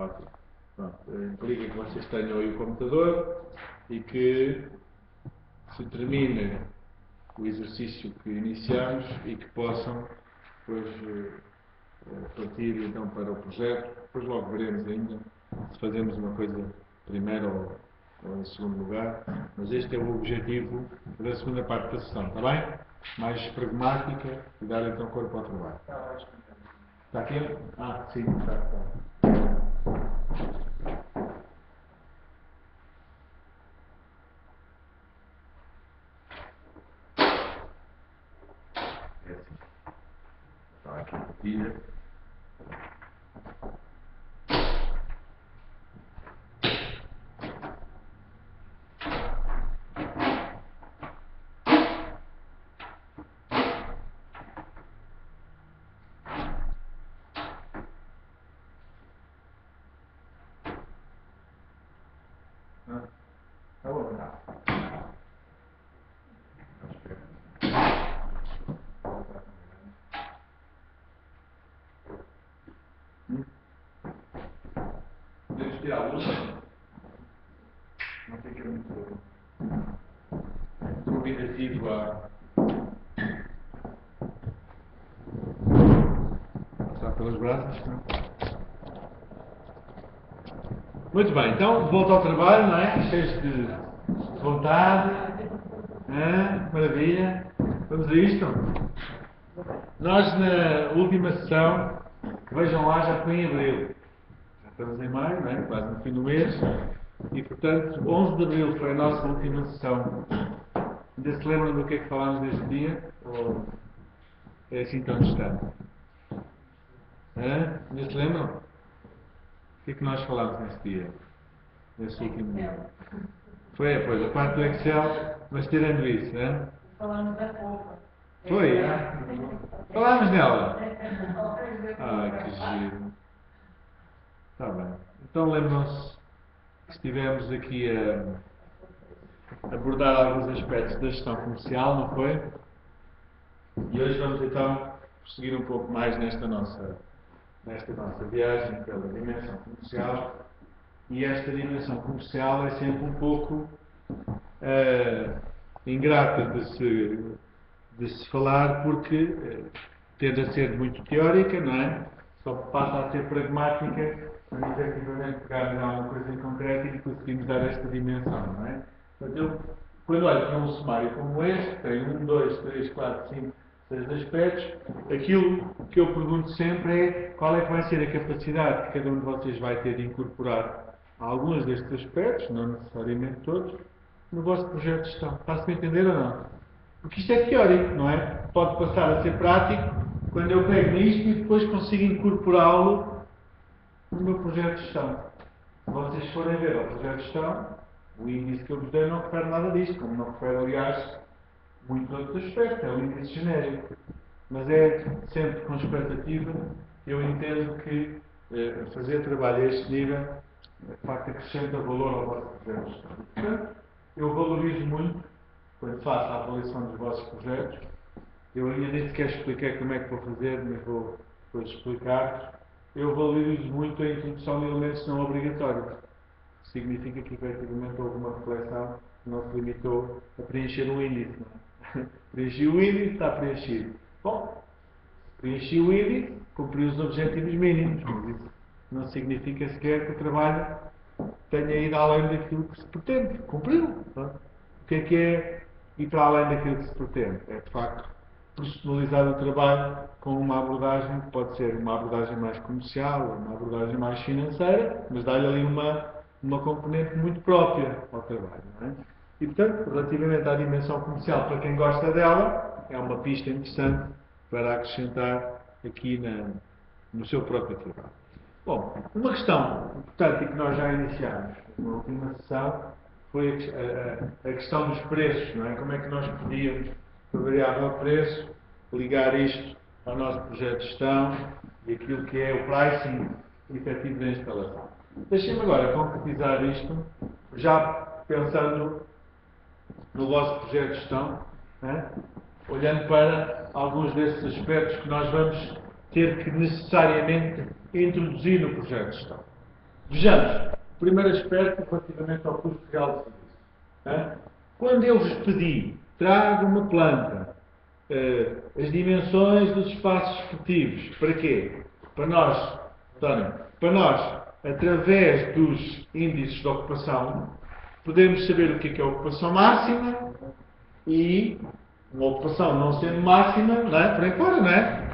Ótimo. Pronto. Implica que vocês tenham aí o computador e que se termine o exercício que iniciamos e que possam depois partir então para o projeto. Depois logo veremos ainda se fazemos uma coisa primeiro ou em segundo lugar, mas este é o objetivo da segunda parte da sessão, está bem? Mais pragmática e dar então corpo ao trabalho. Está aqui? Ah, sim, está. É assim. Está aqui a pilha. Tá bom, tá. Podemos tirar a luz? Não fica muito convidativo a passar pelas brasas, não? Muito bem, então volto ao trabalho, não é? Cheios de vontade. Maravilha. Vamos a isto? Nós na última sessão, vejam lá, já foi em abril. Já estamos em maio, não é? Quase no fim do mês. E portanto, 11 de abril foi a nossa última sessão. Ainda se lembram do que é que falámos neste dia? Ou é assim tão distante? Ainda se lembram? O que é que nós falámos nesse dia? Nesse último dia? Foi, pois, a parte do Excel, mas tirando isso, hein? Falámos da roupa. Foi, falámos nela. Ai, que giro. Está bem. Então lembram-se que estivemos aqui a abordar alguns aspectos da gestão comercial, não foi? E hoje vamos então prosseguir um pouco mais nesta nossa viagem pela dimensão comercial. E esta dimensão comercial é sempre um pouco ingrata de se falar porque tende a ser muito teórica, não é? Só passa a ser pragmática quando efetivamente pegarmos em alguma coisa em concreto e conseguimos dar esta dimensão, não é? Portanto, eu, quando olho para um sumário como este, que tem 1, 2, 3, 4, 5, 6 aspectos, aquilo que eu pergunto sempre é qual é que vai ser a capacidade que cada um de vocês vai ter de incorporar alguns destes aspectos, não necessariamente todos, no vosso projeto de gestão. Está-se a entender ou não? Porque isto é teórico, não é? Pode passar a ser prático quando eu pego nisto e depois consigo incorporá-lo no meu projeto de gestão. Se vocês forem ver ao projeto de gestão, o índice que eu vos dei não refere nada disto, como não refere, aliás, muitos outros aspectos. É um índice genérico. Mas é sempre com expectativa, eu entendo que fazer trabalho a este nível, de facto, acrescenta valor ao vosso projeto de gestão. Portanto, eu valorizo muito, quando faço a avaliação dos vossos projetos, eu ainda nem sequer expliquei como é que vou fazer, mas vou depois explicar. Eu valorizo muito a introdução de elementos não obrigatórios. Significa que, efetivamente, houve uma reflexão que não se limitou a preencher um índice. Não é? Preenchi o índice, está preenchido. Bom, preenchi o índice, cumpri os objetivos mínimos, mas isso não significa sequer que o trabalho tenha ido além daquilo que se pretende. Cumpriu. Não é? O que é ir para além daquilo que se pretende? É, de facto, personalizar o trabalho com uma abordagem que pode ser uma abordagem mais comercial, uma abordagem mais financeira, mas dá-lhe ali uma componente muito própria ao trabalho. Não é? E, portanto, relativamente à dimensão comercial, para quem gosta dela, é uma pista interessante para acrescentar aqui no seu próprio trabalho. Bom, uma questão importante e que nós já iniciámos na última sessão foi a questão dos preços, não é? Como é que nós podíamos, por variável preço, ligar isto ao nosso projeto de gestão e aquilo que é o pricing efetivo da instalação. Deixem-me agora concretizar isto, já pensando no vosso projeto de gestão, né? Olhando para alguns desses aspectos que nós vamos ter que necessariamente introduzir no projeto de gestão. Vejamos, primeiro aspecto relativamente ao custo real do serviço. Né? Quando eu vos pedi, traga uma planta, as dimensões dos espaços esportivos, para quê? Para nós, António, para nós, através dos índices de ocupação, podemos saber o que é a ocupação máxima e uma ocupação não sendo máxima, não é? Por aí fora, não é?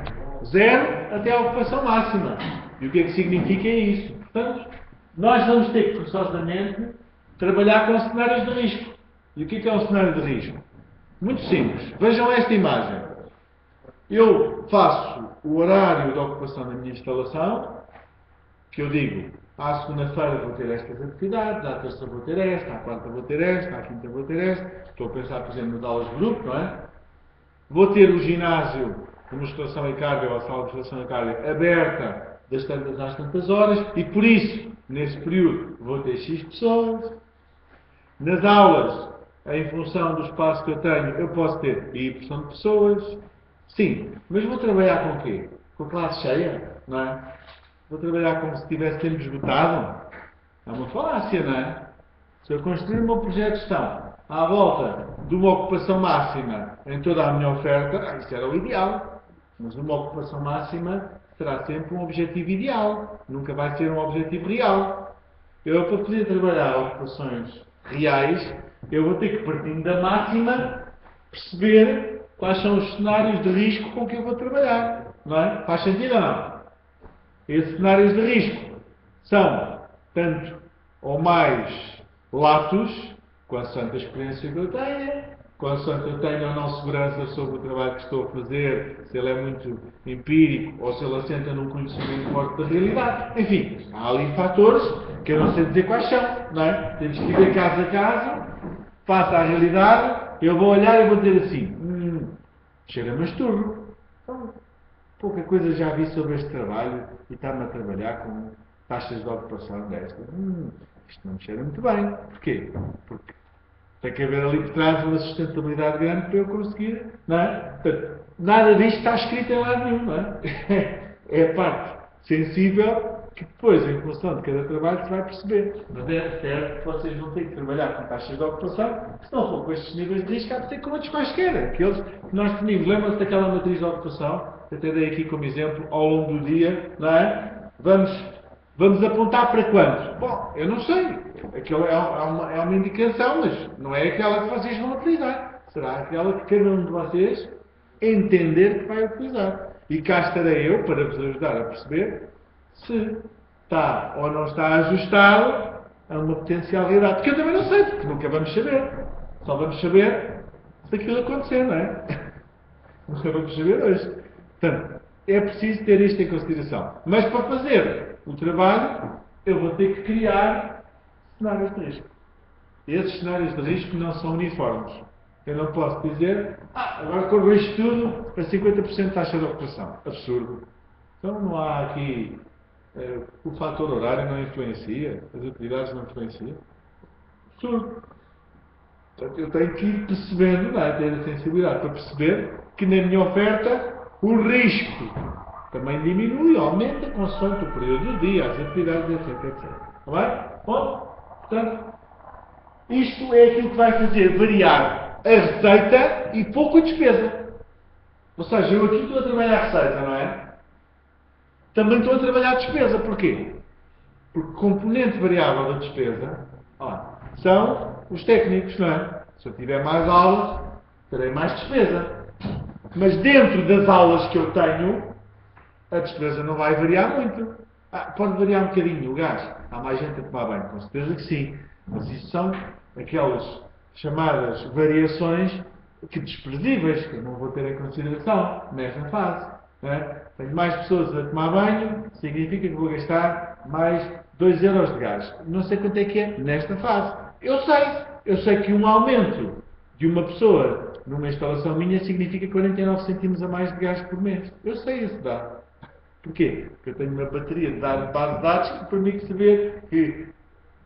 Zero até a ocupação máxima. E o que é que significa isso? Portanto, nós vamos ter que, forçosamente, trabalhar com cenários de risco. E o que é um cenário de risco? Muito simples. Vejam esta imagem. Eu faço o horário de ocupação da minha instalação, que eu digo, à segunda-feira vou ter estas atividades, à terça vou ter esta, à quarta vou ter esta, à quinta vou ter esta. Estou a pensar, por exemplo, nas aulas de grupo, não é? Vou ter o ginásio de musculação e cardio, ou a sala de musculação e cardio, aberta das tantas às tantas horas, e por isso, nesse período, vou ter X pessoas. Nas aulas, em função do espaço que eu tenho, eu posso ter Y de pessoas. Sim, mas vou trabalhar com o quê? Com a classe cheia, não é? Vou trabalhar como se tivesse tempo esgotado? É uma falácia, não é? Se eu construir uma projeto de gestão à volta de uma ocupação máxima em toda a minha oferta, isso era o ideal. Mas uma ocupação máxima será sempre um objetivo ideal. Nunca vai ser um objetivo real. Eu, para poder trabalhar ocupações reais, eu vou ter que, partindo da máxima, perceber quais são os cenários de risco com que eu vou trabalhar. Não é? Faz sentido ou não? Esses cenários de risco são tanto ou mais latos, consoante a experiência que eu tenha, consoante eu tenha ou não segurança sobre o trabalho que estou a fazer, se ele é muito empírico ou se ele assenta num conhecimento forte da realidade. Enfim, há ali fatores que eu não sei dizer quais são, não é? Temos que ir caso a caso, face à realidade, eu vou olhar e vou dizer assim, cheira-me a esturro. Pouca coisa já vi sobre este trabalho e está-me a trabalhar com taxas de ocupação destas. Isto não me cheira muito bem. Porquê? Porque tem que haver ali por trás uma sustentabilidade grande para eu conseguir, não é? Portanto, nada disto está escrito em lado nenhum, não é? É a parte sensível que depois, em função de cada trabalho, se vai perceber. Mas é certo que vocês vão ter que trabalhar com taxas de ocupação, se não for com estes níveis de risco, há de ter com outros quaisquer. Aqueles que nós definimos. Lembram-se daquela matriz de ocupação? Eu até dei aqui como exemplo, ao longo do dia, não é? Vamos apontar para quanto? Bom, eu não sei. Aquilo é uma indicação, mas não é aquela que vocês vão utilizar. Será aquela que cada um de vocês entender que vai utilizar. E cá estarei eu para vos ajudar a perceber se está ou não está ajustado a uma potencial realidade. Porque eu também não sei, porque nunca vamos saber. Só vamos saber se aquilo acontecer, não é? Nunca vamos saber hoje. Portanto, é preciso ter isto em consideração. Mas para fazer o trabalho, eu vou ter que criar cenários de risco. Esses cenários de risco não são uniformes. Eu não posso dizer, agora corro isto tudo a 50% de taxa de ocupação. Absurdo. Então não há aqui... o fator horário não influencia, as atividades não influenciam. Absurdo. Portanto, eu tenho que ir percebendo, não é? Ter a sensibilidade para perceber que na minha oferta o risco também diminui, aumenta consoante o período do dia, as atividades, etc. Está bem? Bom, portanto, isto é aquilo que vai fazer variar a receita e pouco a despesa. Ou seja, eu aqui estou a trabalhar a receita, não é? Também estou a trabalhar a despesa. Porquê? Porque o componente variável da despesa são os técnicos, não é? Se eu tiver mais aulas, terei mais despesa. Mas dentro das aulas que eu tenho, a despesa não vai variar muito. Pode variar um bocadinho o gasto. Há mais gente a tomar banho, com certeza que sim. Mas isso são aquelas chamadas variações que desprezíveis, que eu não vou ter em consideração nesta fase. Não é? Tenho mais pessoas a tomar banho, significa que vou gastar mais 2 euros de gás. Não sei quanto é que é nesta fase. Eu sei que um aumento de uma pessoa numa instalação minha significa 49 cêntimos a mais de gás por mês. Eu sei isso dá. Porquê? Porque eu tenho uma bateria de base de dados que permite saber que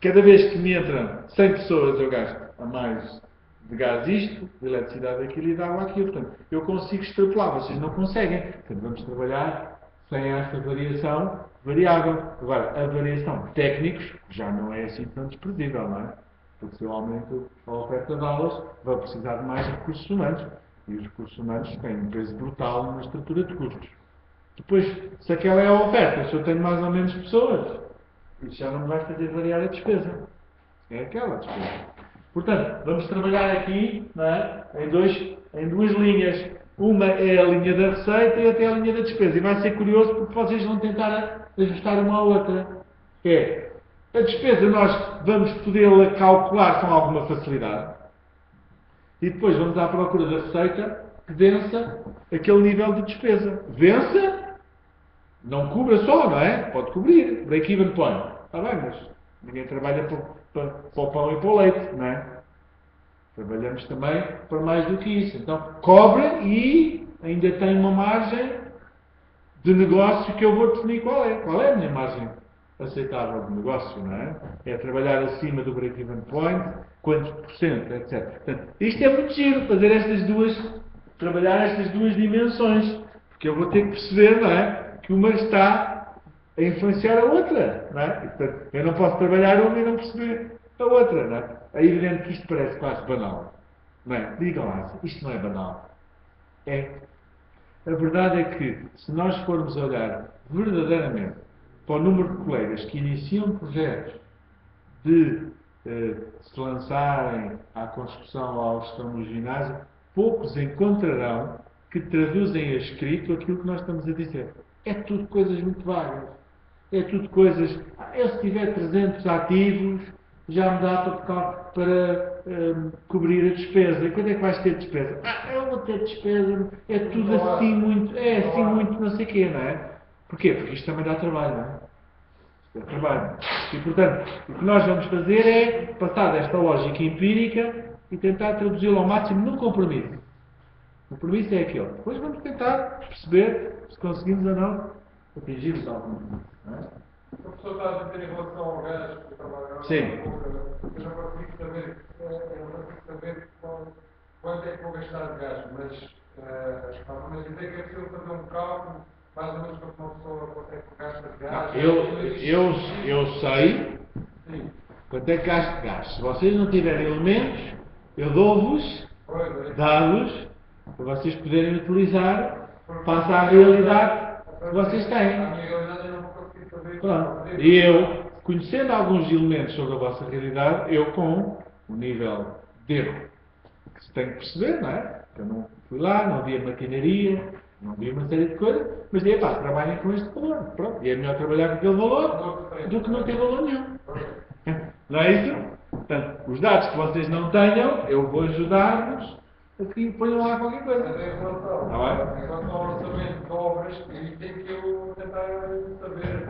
cada vez que me entram 100 pessoas eu gasto a mais de gás isto, de eletricidade aquilo e de água aquilo. Portanto, eu consigo extrapolar, vocês não conseguem. Portanto, vamos trabalhar sem essa variação variável. Agora, a variação de técnicos já não é assim tão desprezível, não é? Porque se eu aumento a oferta de aulas, vou precisar de mais recursos humanos. E os recursos humanos têm um peso brutal na estrutura de custos. Depois, se aquela é a oferta, se eu tenho mais ou menos pessoas, isso já não me vai fazer variar a despesa. É aquela despesa. Portanto, vamos trabalhar aqui, não é? em duas linhas. Uma é a linha da receita e outra é a linha da despesa. E vai ser curioso porque vocês vão tentar ajustar uma à outra. A despesa nós vamos podê-la calcular com alguma facilidade. E depois vamos à procura da receita que vença aquele nível de despesa. Vença, não cubra só, não é? Pode cobrir. Break-even point. Está bem, mas ninguém trabalha para o pão e para o leite, não é? Trabalhamos também para mais do que isso. Então, cobre e ainda tem uma margem de negócio que eu vou definir qual é. Qual é a minha margem aceitável de negócio, não é? É trabalhar acima do break-even point, quantos por cento, etc. Portanto, isto é muito giro, trabalhar estas duas dimensões. Porque eu vou ter que perceber, não é? Que uma está a influenciar a outra, não é? E, portanto, eu não posso trabalhar uma e não perceber a outra, não é? É evidente que isto parece quase banal, não é? Digam lá, isto não é banal. É. A verdade é que, se nós formos olhar verdadeiramente para o número de colegas que iniciam projetos de se lançarem à construção ou à gestão no ginásio, poucos encontrarão que traduzem a escrito aquilo que nós estamos a dizer. É tudo coisas muito vagas. É tudo coisas... eu se tiver 300 ativos, já me dá para cobrir a despesa. E quando é que vais ter despesa? Eu vou ter despesa. É tudo assim muito... É assim muito não sei o quê, não é? Porquê? Porque isto também dá trabalho, não é? Isto dá trabalho. E, portanto, o que nós vamos fazer é passar desta lógica empírica e tentar traduzi-la ao máximo no compromisso. O compromisso é aquele. Depois vamos tentar perceber se conseguimos ou não atingir o tal compromisso. A pessoa está a dizer em relação ao gás, que eu estava agora. Sim. Eu não consigo saber quanto é que vou gastar de gás, mas dizer que é possível fazer um cálculo, mais ou menos para que uma pessoa consegue gasta de gás. Eu sei quanto é que gasto de gás. Se vocês não tiverem elementos, eu dou-vos dados para vocês poderem utilizar face à realidade que vocês têm. Pronto. E eu, conhecendo alguns elementos sobre a vossa realidade, eu com o nível de erro que se tem que perceber, não é? Eu não fui lá, não vi a maquinaria, não vi uma série de coisas, mas dizia, trabalhem com este valor. Pronto. E é melhor trabalhar com aquele valor do que não ter valor nenhum. Não é isso? Portanto, os dados que vocês não tenham, eu vou ajudar-vos a que ponham lá qualquer coisa. Mas em relação ao orçamento de obras, tem que eu tentar saber,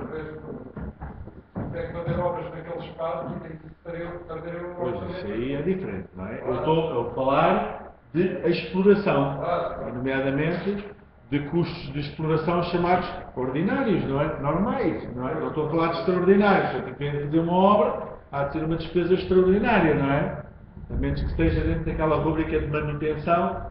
tem que fazer obras naquele espaço e tem que fazer o orçamento. Pois, isso aí é diferente, não é? Eu estou a falar de exploração, nomeadamente de custos de exploração chamados ordinários, não é? Normais, não é? Não estou a falar de extraordinários. Se eu tiver de fazer uma obra, há de ser uma despesa extraordinária, não é? A menos que esteja dentro daquela rubrica de manutenção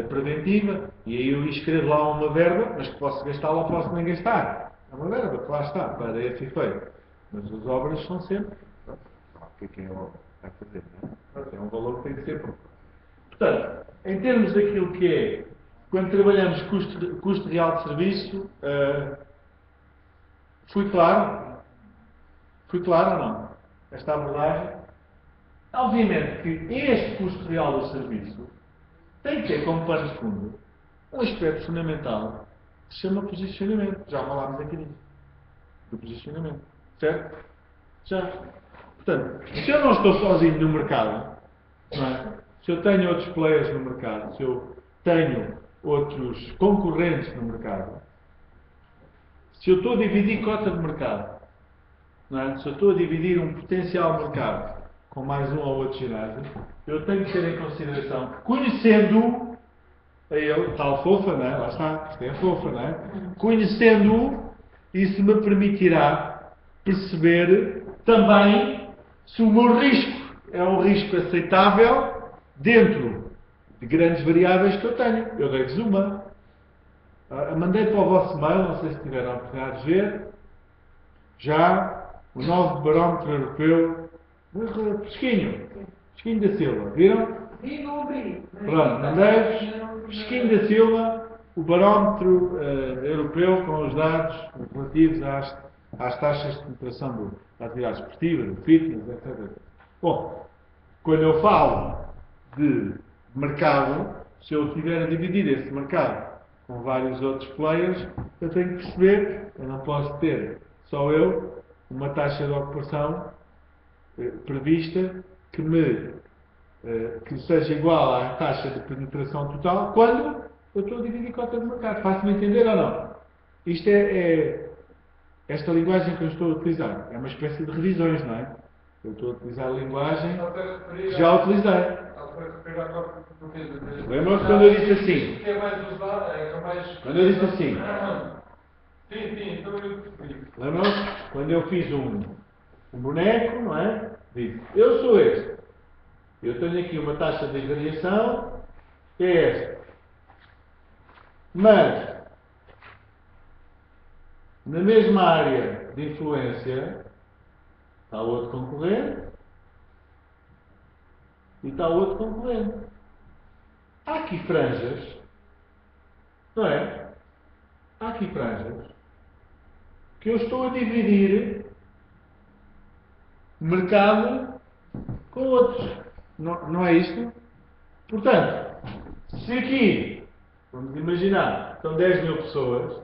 preventiva, e aí eu escrevo lá uma verba, mas que posso gastá-la ou posso nem gastar. É uma verba que lá está, para esse efeito. Mas as obras são sempre... O que é a obra? Vai fazer, não é? É um valor que tem que ser proposto. Portanto, em termos daquilo que é, quando trabalhamos custo real de serviço, fui claro? Fui claro ou não? Esta abordagem? Obviamente que este custo real do serviço tem que ter como pano de fundo um aspecto fundamental que se chama posicionamento. Já falámos aqui disso. Do posicionamento. Certo? Já. Portanto, se eu não estou sozinho no mercado, não é? Se eu tenho outros players no mercado, se eu tenho outros concorrentes no mercado, se eu estou a dividir cota de mercado, não é? Se eu estou a dividir um potencial mercado com mais um ou outro ginásio, eu tenho que ter em consideração que, conhecendo-o, a ele, tal fofa, não é? Lá está, isto é a fofa, não é? Conhecendo-o, isso me permitirá perceber também se o meu risco é um risco aceitável dentro de grandes variáveis que eu tenho. Eu dei-vos uma. Mandei para o vosso mail, não sei se tiveram a oportunidade de ver, já o novo barómetro europeu, Pesquinho da Silva, viram? Sim, não abri. Pronto, mandei-vos, Pesquinho da Silva, o barómetro europeu com os dados relativos às taxas de penetração da atividade esportiva, do fitness, etc. Bom, quando eu falo de mercado, se eu tiver a dividir esse mercado com vários outros players, eu tenho que perceber, eu não posso ter só eu uma taxa de ocupação prevista que seja igual à taxa de penetração total quando eu estou a dividir cota de mercado. Faço-me entender ou não? Isto esta linguagem que eu estou a utilizar é uma espécie de revisões, não é? Eu estou a utilizar a linguagem que já utilizei. Lembram-se quando eu disse assim? Quando eu disse assim? Sim, também eu percebi. Lembram-se? Quando eu fiz um boneco, não é? Digo, eu sou este. Eu tenho aqui uma taxa de variação, que é esta. Mas, na mesma área de influência, está outro concorrente e está outro concorrente. Há aqui franjas, não é? Há aqui franjas que eu estou a dividir mercado com outros. Não é isto? Portanto, se aqui, vamos imaginar, são 10 mil pessoas,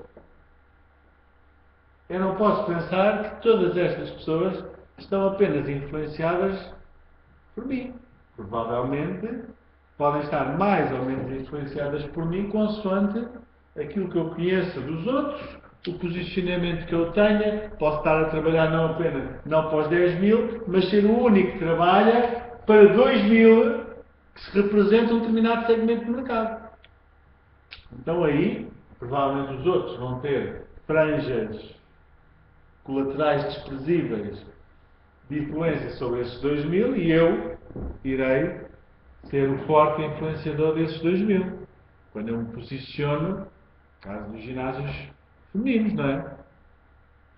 eu não posso pensar que todas estas pessoas estão apenas influenciadas por mim. Provavelmente podem estar mais ou menos influenciadas por mim consoante aquilo que eu conheço dos outros, o posicionamento que eu tenha. Posso estar a trabalhar não para os 10 mil, mas ser o único que trabalha para 2 mil que se representam um determinado segmento de mercado. Então aí, provavelmente os outros vão ter franjas colaterais desprezíveis de influência sobre esses 2 mil e eu irei ser o forte influenciador desses 2 mil. Quando eu me posiciono, no caso dos ginásios femininos, não é?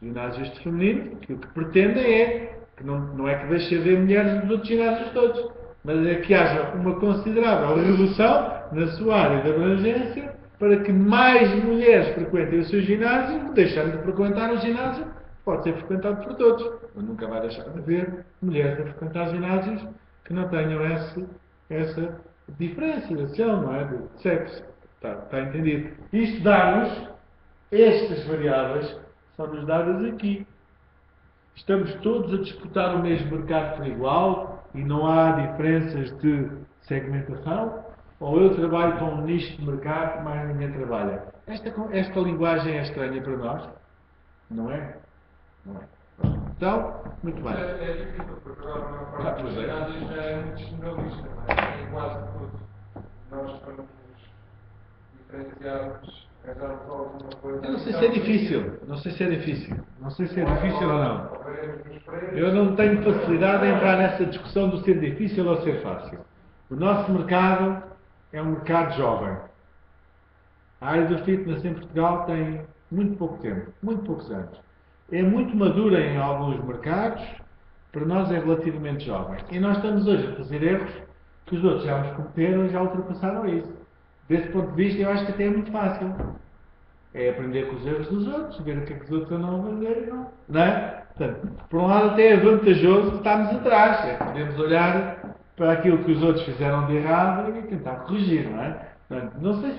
Ginásios de feminino, aquilo que pretendem é que não é que deixe de haver mulheres nos outros ginásios todos, mas é que haja uma considerável redução na sua área de abrangência para que mais mulheres frequentem o seu ginásio, deixando de frequentar o ginásio, pode ser frequentado por todos. Mas nunca vai deixar de haver mulheres a frequentar ginásios que não tenham essa diferenciação, não é? De sexo. Está entendido? Isto dá-nos, estas variáveis são-nos dadas aqui. Estamos todos a disputar o mesmo mercado por igual e não há diferenças de segmentação? Ou eu trabalho com um nicho de mercado que mais ninguém trabalha? Esta linguagem é estranha para nós? Não é? Não é. Então, muito bem. É difícil, porque agora a maior parte dos ginásios é muito generalista, não é? Em quase tudo. Nós, para nos diferenciarmos, arranjarmos alguma coisa. Eu não sei se é difícil. Não sei se é difícil. Não sei se é difícil ou não. Eu não tenho facilidade em entrar nessa discussão do ser difícil ou ser fácil. O nosso mercado é um mercado jovem. A área do fitness em Portugal tem muito pouco tempo, muito poucos anos. É muito madura em alguns mercados, para nós é relativamente jovem. E nós estamos hoje a fazer erros que os outros já nos cometeram e já ultrapassaram isso. Desse ponto de vista, eu acho que até é muito fácil. É aprender com os erros dos outros, ver o que é que os outros andam a fazer e não é? Portanto, por um lado até é vantajoso estarmos atrás. Podemos olhar para aquilo que os outros fizeram de errado e tentar corrigir, não é? Portanto, não sei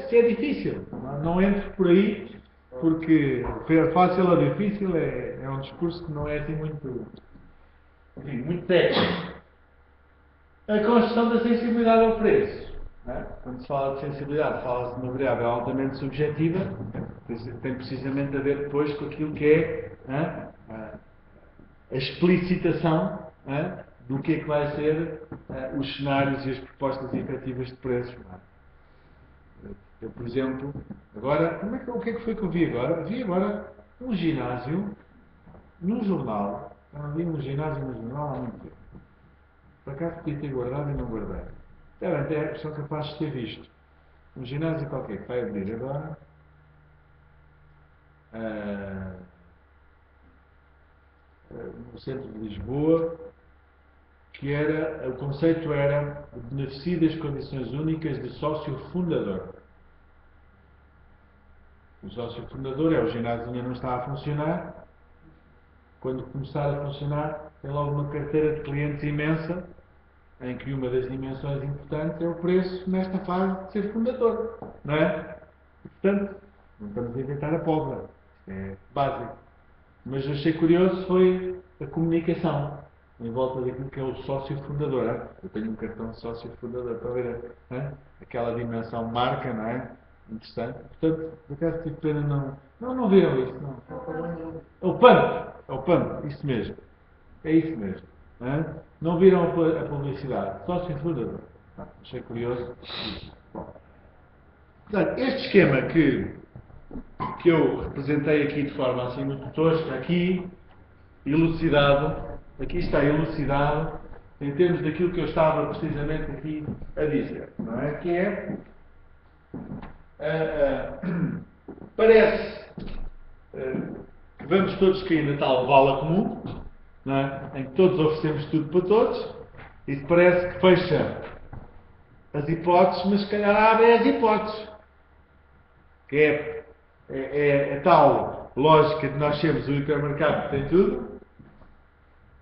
se é difícil. Não entro por aí, porque fácil ou difícil é um discurso que não é assim muito, enfim, muito técnico. A construção da sensibilidade ao preço. É? Quando se fala de sensibilidade, fala-se de uma variável altamente subjetiva, tem precisamente a ver depois com aquilo que é a explicitação do que é que vai ser os cenários e as propostas efetivas de preços. Eu, por exemplo, agora, o que é que foi que eu vi agora? Vi agora um ginásio num jornal. Eu não vi um ginásio no jornal há muito tempo. Por acaso podia ter guardado e não guardei. Até são capazes de ter visto. Um ginásio qualquer que vai abrir agora no centro de Lisboa, que o conceito era o benefício das condições únicas de sócio fundador. O sócio fundador o ginásio ainda não está a funcionar. Quando começar a funcionar, tem logo uma carteira de clientes imensa, em que uma das dimensões importantes é o preço nesta fase de ser fundador, não é? E, portanto, não estamos a inventar a pólvora, isto é básico. Mas achei curioso foi a comunicação em volta daquilo que é o sócio fundador. Hein? Eu tenho um cartão de sócio fundador para ver aquela dimensão marca, não é? Interessante. Portanto, por acaso tive pena não viram isso, não. É o PAN, isso mesmo. É isso mesmo. Não viram a publicidade. Sócio fundador. Achei curioso. Bom. Portanto, este esquema que eu representei aqui de forma assim muito tosca, aqui está elucidado em termos daquilo que eu estava precisamente aqui a dizer, não é? Que é, parece que vamos todos cair na tal vala comum, não é? Em que todos oferecemos tudo para todos, e parece que fecha as hipóteses, mas se calhar abre as hipóteses, que é a tal lógica de nós sermos o hipermercado que tem tudo,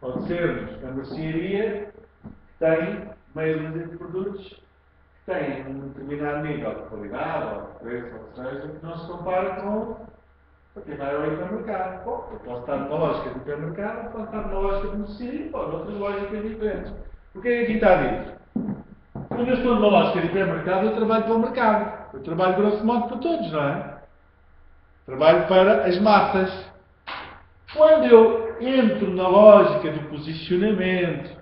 ou de sermos a mercearia que tem meia dúzia de produtos que têm um determinado nível de qualidade, ou de preço, ou seja, que não se compara com quem vai ao hipermercado. Bom, eu posso estar numa lógica de hipermercado, posso estar numa lógica de mercearia, ou noutras lógicas diferentes. O que é que aqui está dito? Quando eu estou numa lógica de hipermercado, eu trabalho para o mercado. Eu trabalho, grosso modo, para todos, não é? Trabalho para as massas. Quando eu entro na lógica do posicionamento,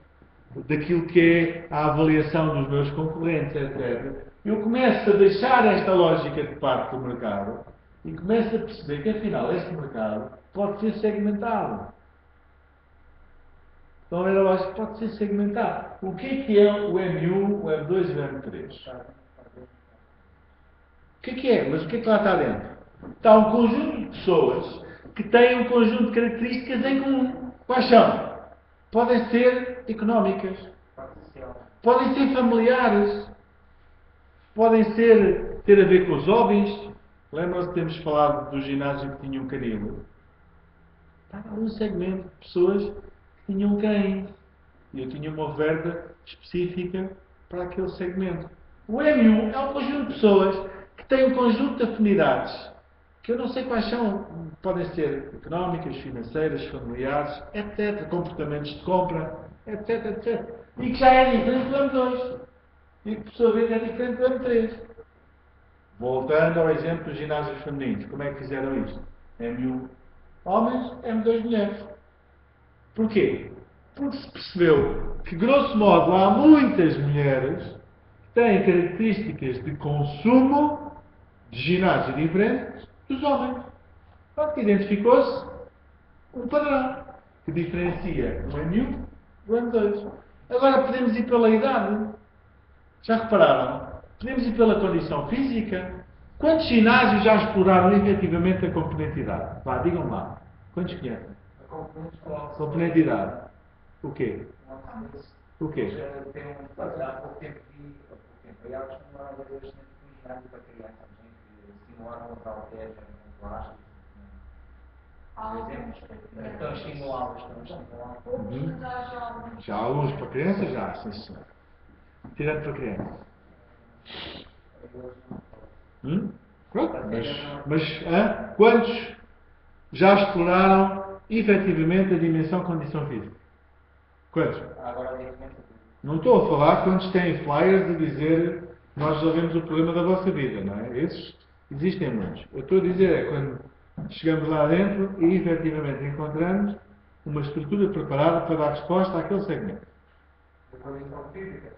daquilo que é a avaliação dos meus concorrentes, etc., eu começo a deixar esta lógica de parte do mercado e começo a perceber que, afinal, este mercado pode ser segmentado. Então, a lógica pode ser segmentado. O que é o M1, o M2 e o M3? O que é? Mas o que é que lá está dentro? Está um conjunto de pessoas que têm um conjunto de características em comum. Quais são? Podem ser económicas, podem ser familiares, podem ter a ver com os hobbies. Lembram-se de termos falado do ginásio que tinha um canil? Estava um segmento de pessoas que tinham cães. E eu tinha uma oferta específica para aquele segmento. O M1 é um conjunto de pessoas que têm um conjunto de afinidades que eu não sei quais são, podem ser económicas, financeiras, familiares, etc. Comportamentos de compra, etc, etc. E que já é diferente do M2. E que, por sua vez, é diferente do M3. Voltando ao exemplo dos ginásios femininos. Como é que fizeram isto? M1 homens, M2 mulheres. Porquê? Porque se percebeu que, grosso modo, há muitas mulheres que têm características de consumo de ginásio diferentes dos homens. Portanto, identificou-se um padrão que diferencia o M1 do M2. Agora podemos ir pela idade. Já repararam? Podemos ir pela condição física. Quantos ginásios já exploraram efetivamente a componente de idade? Vá, digam lá. Quantos conhecem? A componente de idade. O quê? O quê? Tem há pouco tempo vi, há uma vez no ginásio para crianças, em que estimularam os halteres com plásticos. Por exemplo, estão estimulados. Já há alguns para crianças? Já, sim, sim. Tirando para crianças. Pronto, mas quantos já exploraram efetivamente a dimensão condição física? Quantos? Não estou a falar quantos têm flyers a dizer nós resolvemos o problema da vossa vida, não é? Esses existem muitos. Eu estou a dizer é quando chegamos lá dentro e efetivamente encontramos uma estrutura preparada para dar resposta àquele segmento. Da condição física.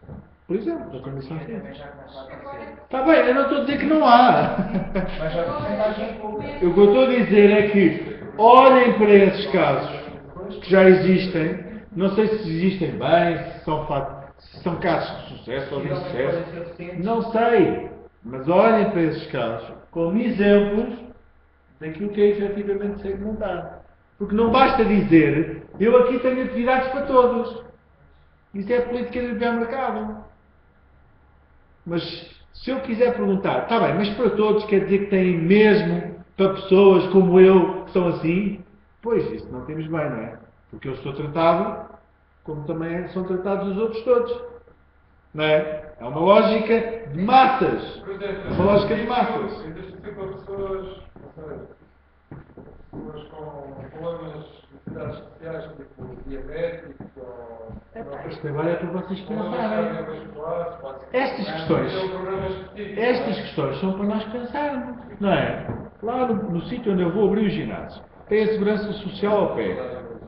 Por exemplo, da condição física. Está bem, eu não estou a dizer que não há. O que eu estou a dizer é que olhem para esses casos que já existem. Não sei se existem bem, se são casos de sucesso ou de insucesso. Não sei. Mas olhem para esses casos como exemplos daquilo que é efetivamente segmentado. Porque não basta dizer, eu aqui tenho atividades para todos. Isso é política de mercado. Mas se eu quiser perguntar, está bem, mas para todos quer dizer que tem mesmo para pessoas como eu que são assim? Pois, isso não temos bem, não é? Porque eu sou tratado como também são tratados os outros todos. Não é? É uma lógica de massas. Por exemplo, É uma lógica de massas. existe tipo pessoas com problemas de necessidades especiais, tipo diabéticos ou. Isto agora é para vocês pensarem. Estas questões são para nós pensarmos, não é? Lá no sítio onde eu vou abrir o ginásio, tem a segurança social ao pé,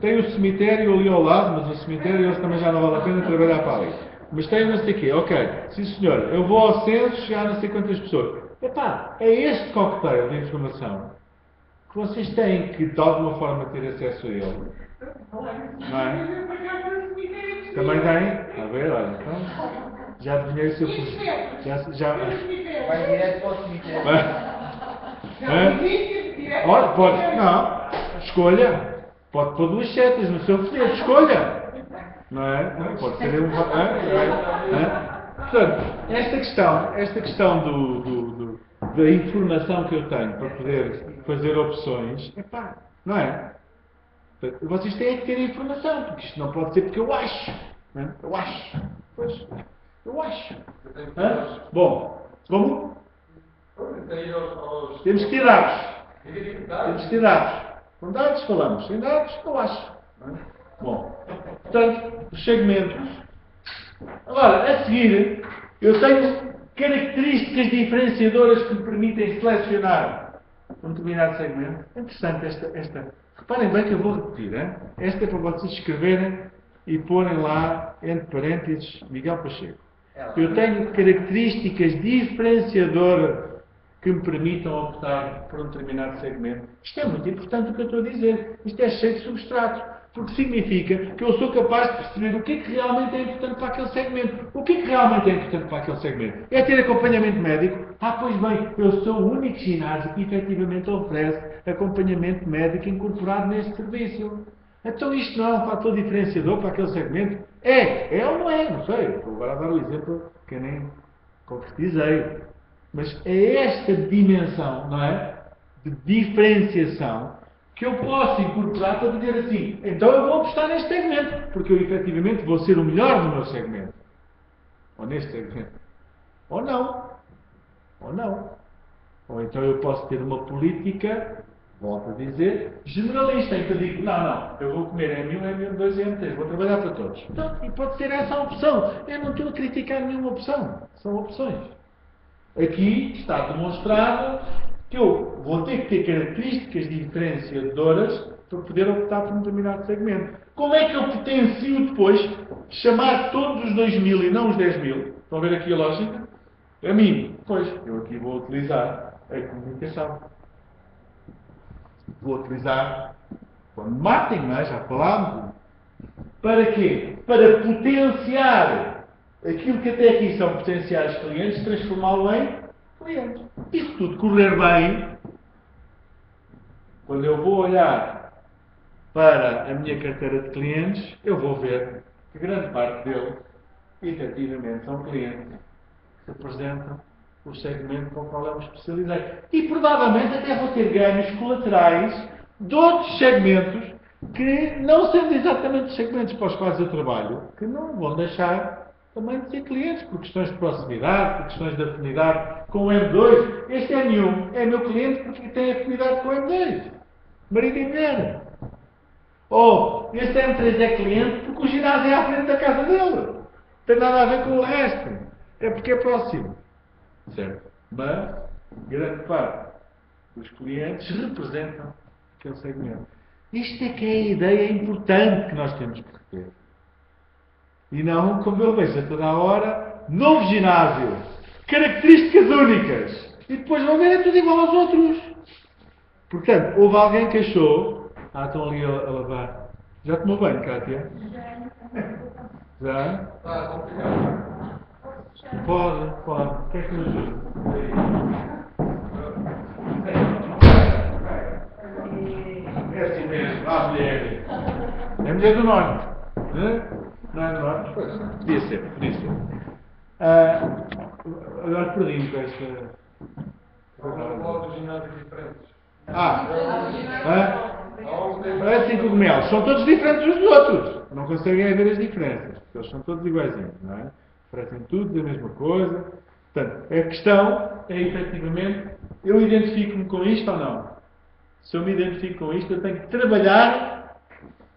tem o cemitério ali ao lado, mas o cemitério eles também já não vale a pena trabalhar para ali. Mas tem não sei o quê, ok, sim senhor, eu vou ao censo, chegar a não sei quantas pessoas. Epá, é este cocktail de informação que vocês têm que de alguma forma ter acesso a ele. Não é? Também tem? A ver, olha, então já adivinhei o seu Vai direto para o cemitério. Olha, pode, não, escolha. Pode pôr 2 setas no seu folheto, escolha. Não é? Não, pode ser um. Portanto, esta questão da informação que eu tenho para poder fazer opções, epá, não é? Vocês têm que ter informação, porque isto não pode ser porque eu acho. Não é? Eu acho. Pois, eu acho. Bom, vamos. Temos que ter dados. Temos que ter dados. Com dados falamos. Sem dados, eu acho. Não é? Bom, portanto, os segmentos. Agora, a seguir, eu tenho características diferenciadoras que me permitem selecionar um determinado segmento. É interessante esta. Reparem bem que eu vou repetir. Hein? Esta é para vocês escreverem e porem lá, entre parênteses, Miguel Pacheco. Eu tenho características diferenciadoras que me permitam optar por um determinado segmento. Isto é muito importante o que eu estou a dizer. Isto é cheio de substratos. Porque significa que eu sou capaz de perceber o que é que realmente é importante para aquele segmento. O que é que realmente é importante para aquele segmento? É ter acompanhamento médico? Pois bem, eu sou o único ginásio que efetivamente oferece acompanhamento médico incorporado neste serviço. Então isto não é um fator diferenciador para aquele segmento? É ou não é? Não sei. Estou agora a dar o exemplo que eu nem concretizei. Mas é esta dimensão, não é? De diferenciação que eu posso incorporar para dizer assim, então eu vou apostar neste segmento, porque eu efetivamente vou ser o melhor no meu segmento. Ou neste segmento. Ou não. Ou não. Ou então eu posso ter uma política, volto a dizer, generalista, em que eu digo, não, eu vou comer M1, M2 e M3, vou trabalhar para todos. Então, e pode ser essa a opção. Eu não estou a criticar nenhuma opção. São opções. Aqui está demonstrado que eu vou ter que ter características diferenciadoras para poder optar por um determinado segmento. Como é que eu potencio depois chamar todos os 2.000 e não os 10.000? Estão a ver aqui a lógica? A mim, pois, eu aqui vou utilizar a comunicação. Vou utilizar o marketing, não é? Já falámos. Para quê? Para potenciar aquilo que até aqui são potenciais clientes, transformá-lo em clientes. E se tudo correr bem, quando eu vou olhar para a minha carteira de clientes, eu vou ver que grande parte deles, efetivamente, são clientes que representam o segmento com o qual eu me especializei. E provavelmente até vou ter ganhos colaterais de outros segmentos que, não sendo exatamente os segmentos para os quais eu trabalho, que não vão deixar também de ser clientes, por questões de proximidade, por questões de afinidade com o M2. Este M1 é meu cliente porque tem afinidade com o M2. Marido e mulher. Ou este M3 é cliente porque o ginásio é à frente da casa dele. Não tem nada a ver com o resto. É porque é próximo. Certo? Mas, grande parte dos clientes representam aquele segmento. Isto é que é a ideia importante que nós temos que ter. E não, como eu vejo a toda a hora, novo ginásio, características únicas. E depois vão ver, é tudo igual aos outros. Portanto, houve alguém que achou... estão ali a lavar. Já tomou banho, Kátia? Já? Pode. O que é que me ajuda? é do Norte. Não é do Norte? Pois, podia ser. Agora perdi-me com esta... Vamos falar dos ginásios diferentes. Parecem cogumelos. São todos diferentes uns dos outros. Não conseguem ver as diferenças. Eles são todos iguaizinhos, não é? Parecem tudo a mesma coisa. Portanto, a questão é, efetivamente, eu identifico-me com isto ou não? Se eu me identifico com isto, eu tenho que trabalhar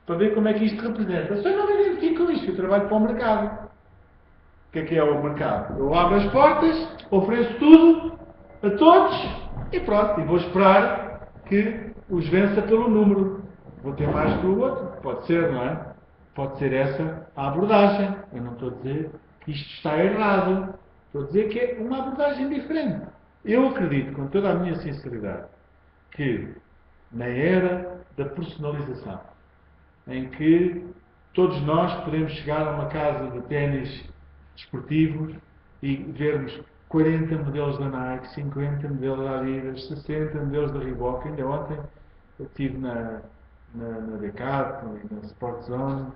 para ver como é que isto representa. Se eu não me identifico com isto, eu trabalho para o mercado. O que é o mercado? Eu abro as portas, ofereço tudo a todos e pronto. E vou esperar que os vença pelo número. Vou ter mais que o outro. Pode ser, não é? Pode ser essa a abordagem. Eu não estou a dizer que isto está errado. Estou a dizer que é uma abordagem diferente. Eu acredito, com toda a minha sinceridade, que na era da personalização, em que todos nós podemos chegar a uma casa de ténis desportivos e vermos 40 modelos da Nike, 50 modelos da Adidas, 60 modelos da Reebok. Ainda ontem eu estive na Decathlon e na Sport Zone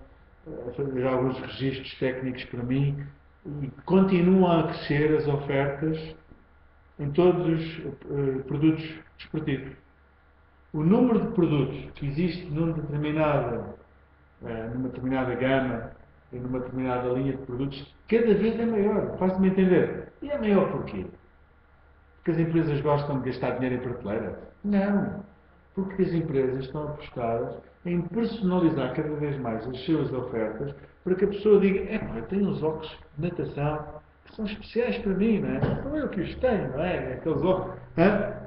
a fazer alguns registros técnicos para mim e continuam a crescer as ofertas em todos os produtos desportivos. O número de produtos que existe numa determinada gama e numa determinada linha de produtos cada vez é maior. Faz-me entender? E é maior porquê? Porque as empresas gostam de gastar dinheiro em prateleira? Não. Porque as empresas estão apostadas em personalizar cada vez mais as suas ofertas para que a pessoa diga: eu tenho uns óculos de natação que são especiais para mim, não é? Sou eu que os tenho, não é? Aqueles óculos.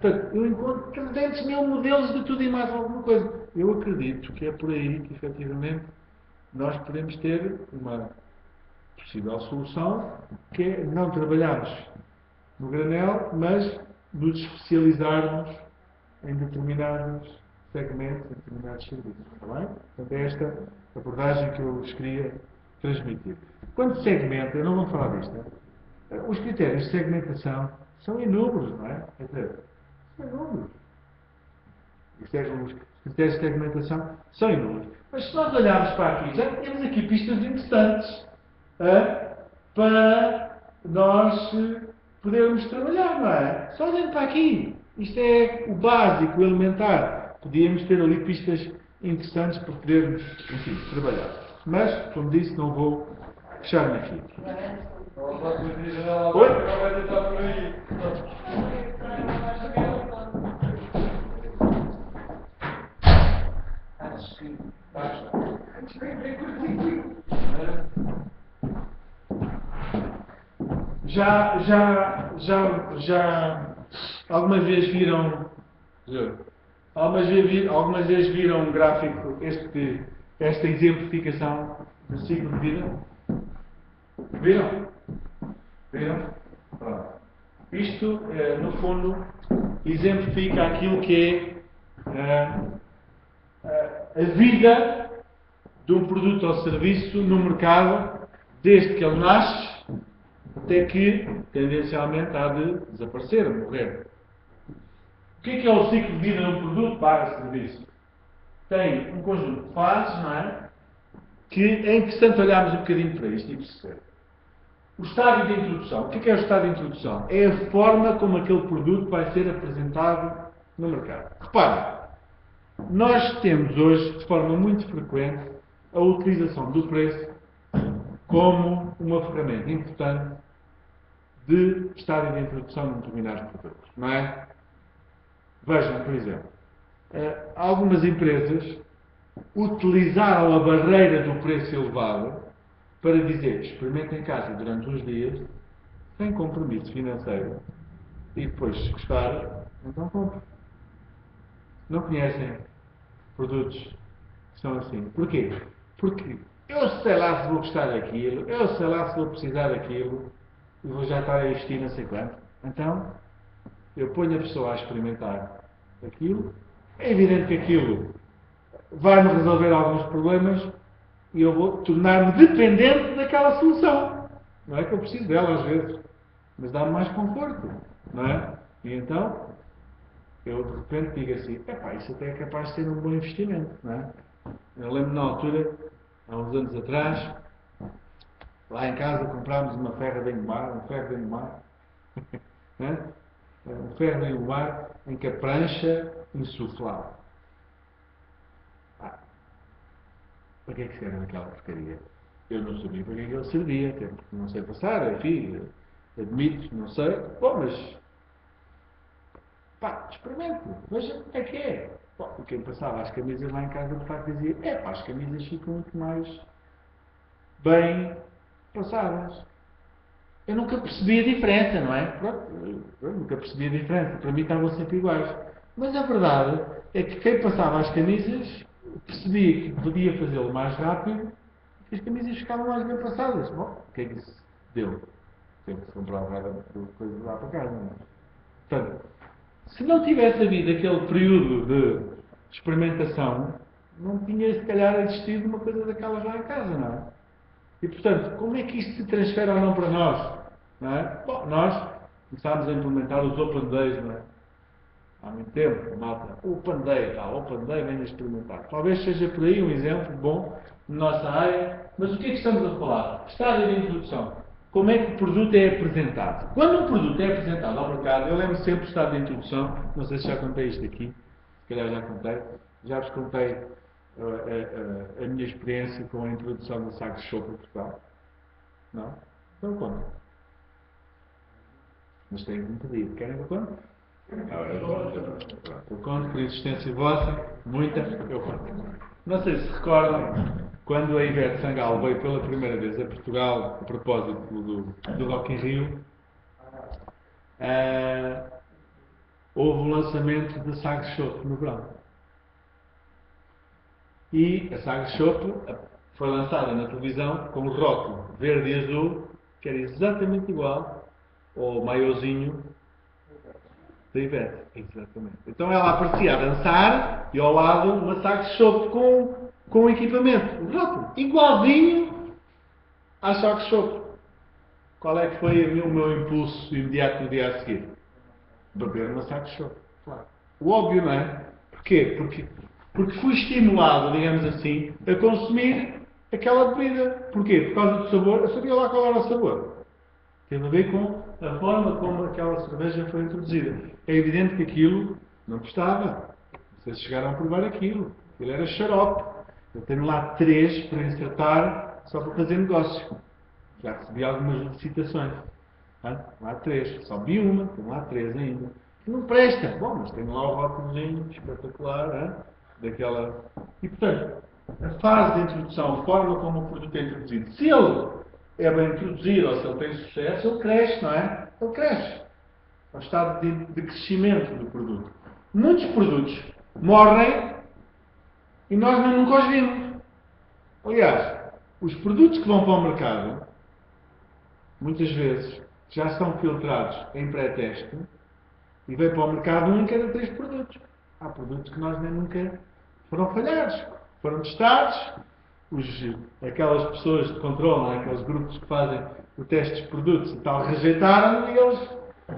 Portanto, eu encontro 300 mil modelos de tudo e mais alguma coisa. Eu acredito que é por aí que, efetivamente, nós podemos ter uma possível solução, que é não trabalharmos no granel, mas nos especializarmos em determinados segmentos, em determinados serviços. Está bem? Portanto, é esta abordagem que eu vos queria transmitir. Quando segmenta, eu não vou falar disto, os critérios de segmentação são inúmeros, não é? Quer dizer, são inúmeros. Os critérios de segmentação são inúmeros. Mas se nós olharmos para aqui, já temos aqui pistas interessantes para nós podermos trabalhar, não é? Só olhando para aqui. Isto é o básico, o elementar. Podíamos ter ali pistas interessantes para podermos, enfim, trabalhar. Mas, como disse, não vou fechar-me aqui. Oi? Já algumas vezes viram um gráfico, esta exemplificação do ciclo de vida? Viram? Pronto. Isto, no fundo, exemplifica aquilo que é a vida de um produto ou serviço no mercado, desde que ele nasce até que, tendencialmente, há de desaparecer, morrer. O que é o ciclo de vida de um produto para serviço? Tem um conjunto de fases, não é? Que é interessante olharmos um bocadinho para isto e perceber. O estádio de introdução. O que é o estádio de introdução? É a forma como aquele produto vai ser apresentado no mercado. Reparem, nós temos hoje, de forma muito frequente, a utilização do preço como uma ferramenta importante de estádio de introdução de determinados produtos, não é? Vejam, por exemplo, algumas empresas utilizaram a barreira do preço elevado para dizer: experimentem em casa durante uns dias, sem compromisso financeiro, e depois, se gostarem, então comprem. Não conhecem produtos que são assim. Porquê? Porque eu sei lá se vou gostar daquilo, eu sei lá se vou precisar daquilo, e vou já estar a investir não sei quanto. Então, eu ponho a pessoa a experimentar aquilo. É evidente que aquilo vai-me resolver alguns problemas e eu vou tornar-me dependente daquela solução. Não é que eu preciso dela às vezes, mas dá-me mais conforto, não é? E então, eu de repente digo assim: isso até é capaz de ser um bom investimento, não é? Eu lembro na altura há uns anos atrás, lá em casa comprámos uma ferra de engomar, um ferro de engomar, um ferro de engomar em que a prancha insuflava. Para que é que serve aquela porcaria? Eu não sabia para que é que ele servia, até porque não sei passar, enfim, admito, não sei. Bom, mas pá, experimente, veja o que é. Bom, e quem passava as camisas lá em casa de facto dizia, as camisas ficam muito mais bem passadas. Eu nunca percebi a diferença, não é? Pronto, eu nunca percebi a diferença, para mim estavam sempre iguais. Mas a verdade é que quem passava as camisas percebia que podia fazê-lo mais rápido e as camisas ficavam mais bem passadas. Bom, o que é que isso deu? Teve que comprar uma coisa lá para casa, não é? Portanto, se não tivesse havido aquele período de experimentação, não tinha se calhar existido uma coisa daquelas lá em casa, não é? E portanto, como é que isto se transfere ou não para nós? Não é? Bom, nós começámos a implementar os Open Days, não é? Há muito tempo, a malta, o Open Day, Open Day, venha experimentar. Talvez seja por aí um exemplo bom na nossa área, mas o que é que estamos a falar? Estádio de introdução. Como é que o produto é apresentado? Quando um produto é apresentado ao mercado, eu lembro sempre do estado de introdução, não sei se já contei isto aqui, se calhar já vos contei a minha experiência com a introdução do Sagres Shop em Portugal. Não? Então conto. Mas tenho que me pedir. Querem que eu conte? Eu conto por insistência vossa, muita, eu conto. Não sei se recordam, quando a Ivete Sangalo veio pela primeira vez a Portugal, a propósito do Rock in Rio, houve o lançamento da Sagres Shop no verão. E a Sagres Shop foi lançada na televisão com o rótulo verde e azul, que era exatamente igual ao maiozinho da Ivete. Exatamente. Então ela aparecia a dançar e ao lado uma Sagres Shop com equipamento. O rótulo igualzinho à Sagres Shop. Qual é que foi o meu impulso imediato no dia a seguir? Beber uma Sagres Shop. Claro. O óbvio, não é? Porquê? Porque fui estimulado, digamos assim, a consumir aquela bebida. Porquê? Por causa do sabor. Eu sabia lá qual era o sabor. Teve a ver com a forma como aquela cerveja foi introduzida. É evidente que aquilo não prestava. Vocês chegaram a provar aquilo. Aquilo era xarope. Eu tenho lá 3 para insertar só para fazer negócio. Já recebi algumas licitações. Lá 3. Só vi uma, tenho lá 3 ainda. Não presta. Bom, mas tenho lá o rótulozinho espetacular. Daquela... E portanto, a fase de introdução, a forma como o produto é introduzido, se ele é bem introduzido ou se ele tem sucesso, ele cresce, não é? Ele cresce. É o estado de crescimento do produto. Muitos produtos morrem e nós nunca os vimos. Aliás, os produtos que vão para o mercado, muitas vezes, já são filtrados em pré-teste e vem para o mercado um em cada 3 produtos. Há produtos que nós nem nunca foram falhados. Foram testados. Aquelas pessoas que controlam, aqueles grupos que fazem o teste dos produtos e tal, rejeitaram e eles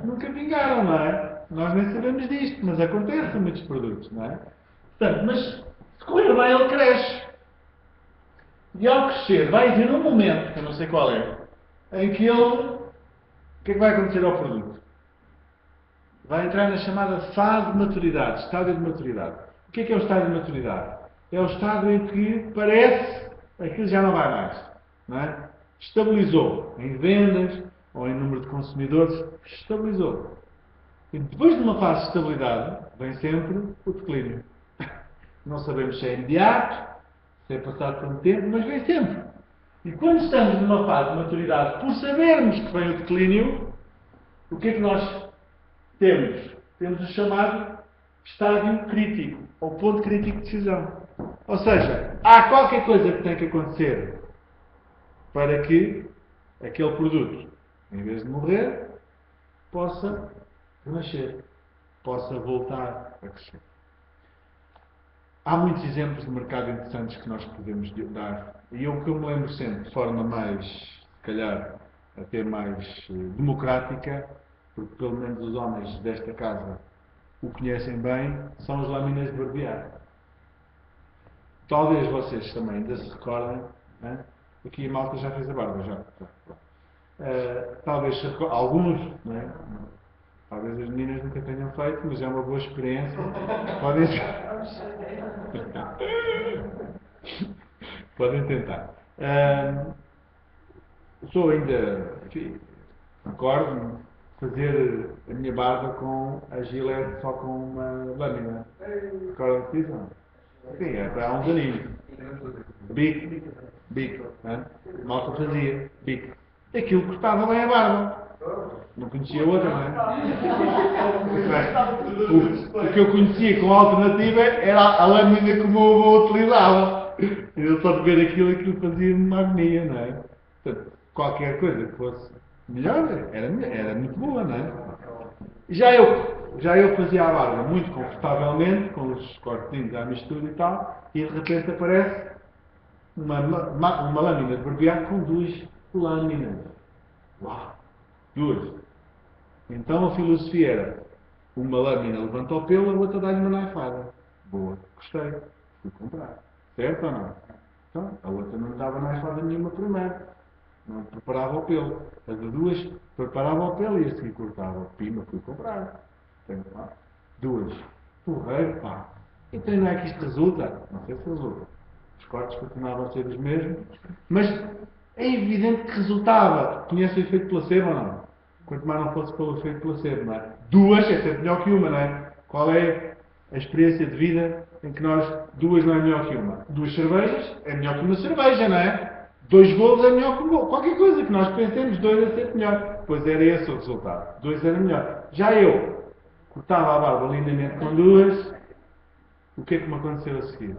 nunca vingaram, não é? Nós nem sabemos disto, mas acontece em muitos produtos, não é? Portanto, mas se correr bem, ele cresce. E ao crescer, vai haver um momento, que eu não sei qual é, em que ele... O que é que vai acontecer ao produto? Vai entrar na chamada fase de maturidade, estádio de maturidade. O que é o estádio de maturidade? É o estado em que parece que aquilo já não vai mais. Não é? Estabilizou em vendas ou em número de consumidores. Estabilizou. E depois de uma fase de estabilidade, vem sempre o declínio. Não sabemos se é imediato, se é passado por um tempo, mas vem sempre. E quando estamos numa fase de maturidade, por sabermos que vem o declínio, o que é que nós temos? Temos o chamado estádio crítico, ou ponto crítico de decisão. Ou seja, há qualquer coisa que tem que acontecer para que aquele produto, em vez de morrer, possa renascer, possa voltar a crescer. Há muitos exemplos de mercado interessantes que nós podemos dar. E o que eu me lembro sempre, de forma mais, se calhar, até mais democrática, porque pelo menos os homens desta casa o conhecem bem, são os laminas de barbear. Talvez vocês também ainda se recordem Né? Aqui a malta já fez a barba, já. Talvez alguns, né? Talvez as meninas nunca tenham feito, mas é uma boa experiência. Podem tentar. Sou ainda, enfim, recordo-me fazer a minha barba com a Gillette só com uma lâmina. Recordo-me disso? Sim, é para há uns aninhos. Bico. Malta fazia, bico. Aquilo cortava bem a barba. Não conhecia outra, não é? O que eu conhecia com a alternativa era a lâmina que o meu avô utilizava. Eu só de ver aquilo fazia-me uma agonia, não é? Portanto, qualquer coisa que fosse melhor era muito boa, não é? Já eu fazia a barba muito confortavelmente, com os cortinhos à mistura e tal, e de repente aparece uma lâmina de barbear com 2 lâminas. Uau! 2. Então a filosofia era: uma lâmina levanta o pelo, a outra dá-lhe uma naifada. Boa, gostei, fui comprar. Certo ou não? Então, a outra não dava naifada nenhuma primeiro. Não preparava o pelo. A de 2 preparava o pelo e a seguir cortava. Pima, fui comprar. Tenho lá. 2. Porreiro, pá. Então não é que isto resulta? Não sei se resulta. Os cortes continuavam a ser os mesmos, mas é evidente que resultava. Conhece o efeito placebo ou não? Quanto mais não fosse pelo efeito placebo, não é? 2 é sempre melhor que uma, não é? Qual é a experiência de vida em que 2 não é melhor que uma? 2 cervejas é melhor que uma cerveja, não é? 2 bolos é melhor que um bolo. Qualquer coisa que nós pensemos, 2 é sempre melhor. Pois era esse o resultado. 2 era melhor. Já eu cortava a barba lindamente com 2. O que é que me aconteceu a seguir?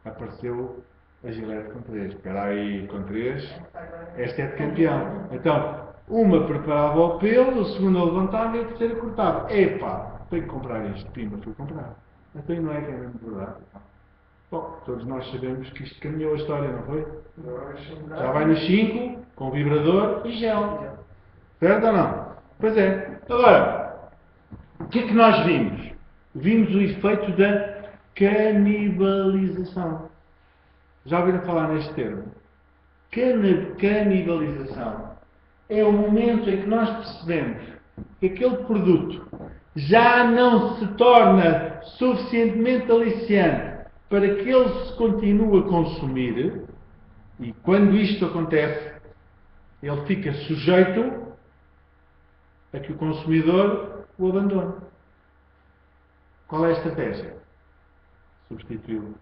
Apareceu a Gillette com 3. Espera aí, com 3. Esta é de campeão. Então, uma preparava o pelo, a segunda levantava e a terceira cortava. Epá, tenho que comprar isto. Pimba, fui comprar. Então não é que é mesmo verdade. Bom, todos nós sabemos que isto caminhou a história, não foi? Já vai nos 5, com vibrador e gel. Certo ou não? Pois é. Agora, o que é que nós vimos? Vimos o efeito da canibalização. Já ouviram falar neste termo? Canibalização é o momento em que nós percebemos que aquele produto já não se torna suficientemente aliciante para que ele se continue a consumir, e quando isto acontece, ele fica sujeito a que o consumidor o abandone. Qual é a estratégia? Substituí-lo.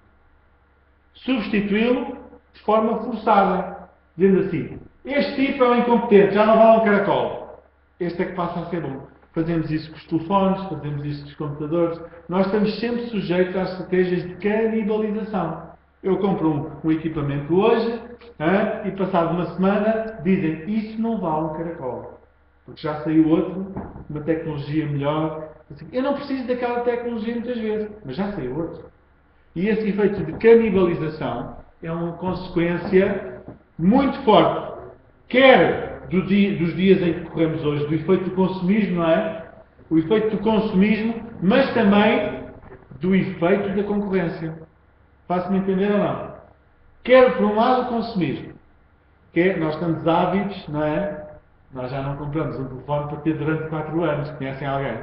Substituí-lo de forma forçada, dizendo assim: este tipo é um incompetente, já não vale um caracol. Este é que passa a ser bom. Fazemos isso com os telefones, fazemos isso com os computadores. Nós estamos sempre sujeitos às estratégias de canibalização. Eu compro um equipamento hoje, e passado uma semana dizem: isso não vale um caracol. Porque já saiu outro, uma tecnologia melhor. Eu não preciso daquela tecnologia muitas vezes, mas já saiu outro. E esse efeito de canibalização é uma consequência muito forte, quer dos dias em que corremos hoje, do efeito do consumismo, não é? O efeito do consumismo, mas também do efeito da concorrência. Faço-me entender ou não? Quer, por um lado, o consumismo, que é, nós estamos ávidos, não é? Nós já não compramos um telefone para ter durante 4 anos. Conhecem alguém?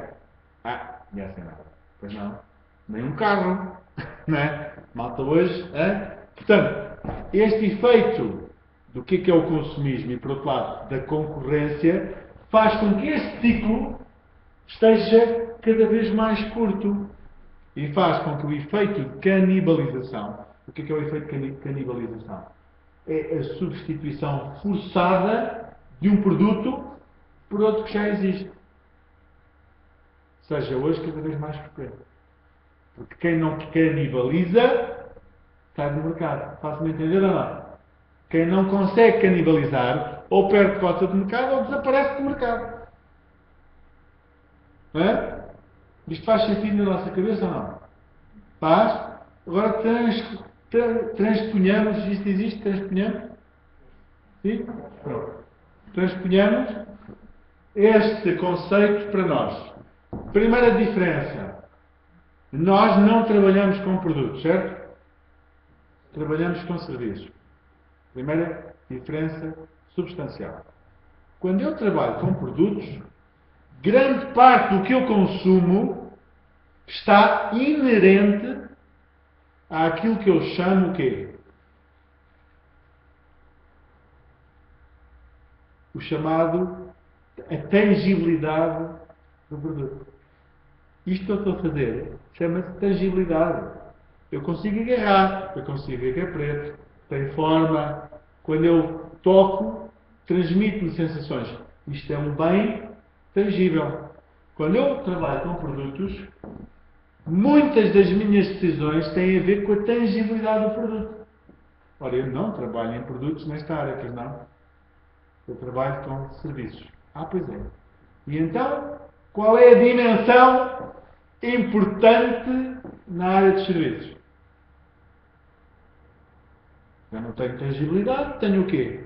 Conhecem nada. Pois não. Nem um carro. Não é? Malta hoje. Portanto, este efeito do que é o consumismo e, por outro lado, da concorrência, faz com que este ciclo esteja cada vez mais curto. E faz com que o efeito de canibalização. O que é o efeito de canibalização? É a substituição forçada de um produto por outro que já existe. Seja hoje cada vez mais frequente. Porque quem não canibaliza sai do mercado. Faço-me entender ou não? Quem não consegue canibalizar ou perde cota de mercado ou desaparece do mercado. Não é? Isto faz sentido na nossa cabeça ou não? Faz? Agora transponhamos, isto existe, transponhamos? Sim? Pronto. Transponhamos este conceito para nós. Primeira diferença. Nós não trabalhamos com produtos, certo? Trabalhamos com serviços. Primeira diferença substancial. Quando eu trabalho com produtos, grande parte do que eu consumo está inerente àquilo que eu chamo o quê? O chamado a tangibilidade do produto. Isto que eu estou a fazer chama-se tangibilidade. Eu consigo agarrar, eu consigo ver que é preto, tem forma. Quando eu toco, transmite-me sensações. Isto é um bem tangível. Quando eu trabalho com produtos, muitas das minhas decisões têm a ver com a tangibilidade do produto. Ora, eu não trabalho em produtos nesta área, pois não? Eu trabalho com serviços. Ah, pois é. E então, qual é a dimensão importante na área dos serviços? Eu não tenho tangibilidade, tenho o quê?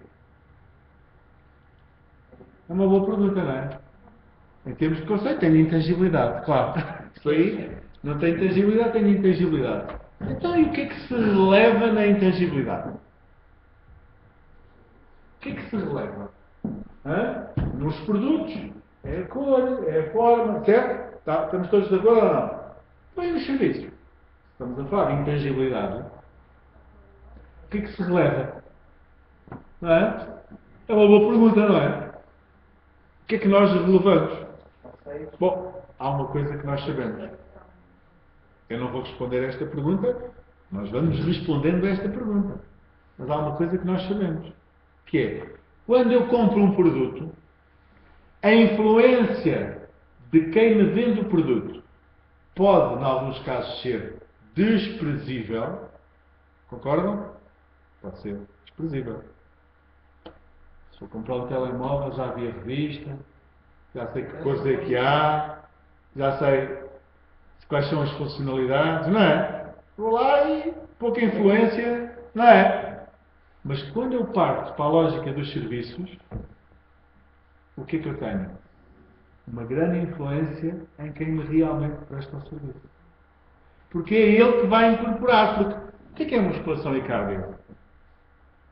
É uma boa pergunta, não é? Em termos de conceito, tenho intangibilidade, claro. Isso aí, não tem tangibilidade, tenho intangibilidade. Então, e o que é que se releva na intangibilidade? O que é que se releva? Nos produtos, é a cor, é a forma, certo? Estamos todos de acordo ou não? Bem, nos serviços. Estamos a falar de intangibilidade. O que é que se releva? Não é? É uma boa pergunta, não é? O que é que nós relevamos? Bom, há uma coisa que nós sabemos. Eu não vou responder a esta pergunta, nós vamos respondendo a esta pergunta. Mas há uma coisa que nós sabemos, que é, quando eu compro um produto, a influência de quem me vende o produto pode, em alguns casos, ser desprezível. Concordam? Pode ser desprezível. Se for comprar um telemóvel, já vi a revista, já sei que cores é que há, já sei quais são as funcionalidades, não é? Vou lá e pouca influência, não é? Mas quando eu parto para a lógica dos serviços, o que é que eu tenho? Uma grande influência em quem me realmente presta o serviço. Porque é ele que vai incorporar. Porque o que é musculação e cardio?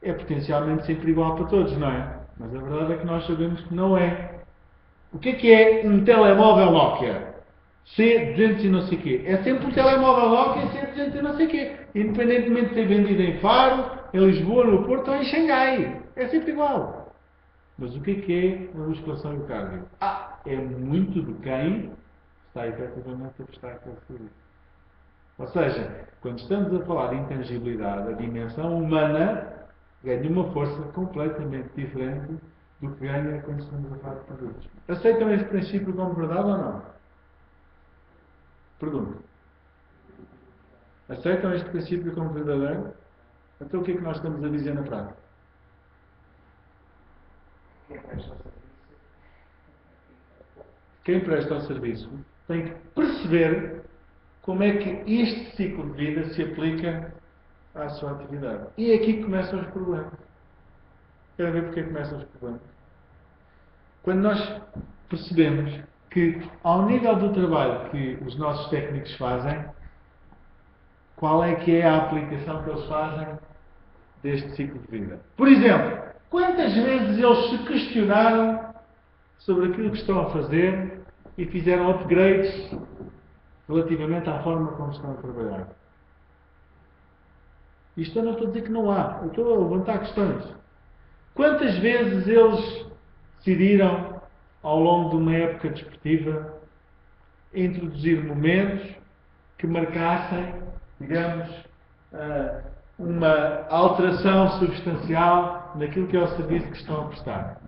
É potencialmente sempre igual para todos, não é? Mas a verdade é que nós sabemos que não é. O que é um telemóvel Nokia? C200 e não sei o quê. É sempre um telemóvel Nokia C200 e não sei o quê. Independentemente de ser vendido em Faro, em Lisboa, no Porto ou em Xangai. É sempre igual. Mas o que é a musculação e o cardio? É muito de quem está efetivamente a prestar aquele serviço. Ou seja, quando estamos a falar de intangibilidade, a dimensão humana ganha uma força completamente diferente do que ganha quando estamos a falar de produtos. Aceitam este princípio como verdade ou não? Pergunto. Aceitam este princípio como verdadeiro? Então o que é que nós estamos a dizer na prática? Quem presta o serviço tem que perceber como é que este ciclo de vida se aplica à sua atividade. E é aqui que começam os problemas. Querem ver porque é que começam os problemas? Quando nós percebemos que, ao nível do trabalho que os nossos técnicos fazem, qual é que é a aplicação que eles fazem deste ciclo de vida? Por exemplo, quantas vezes eles se questionaram sobre aquilo que estão a fazer e fizeram upgrades relativamente à forma como estão a trabalhar? Isto eu não estou a dizer que não há, eu estou a levantar questões. Quantas vezes eles decidiram, ao longo de uma época desportiva, introduzir momentos que marcassem, digamos, uma alteração substancial naquilo que é o serviço que estão a prestar?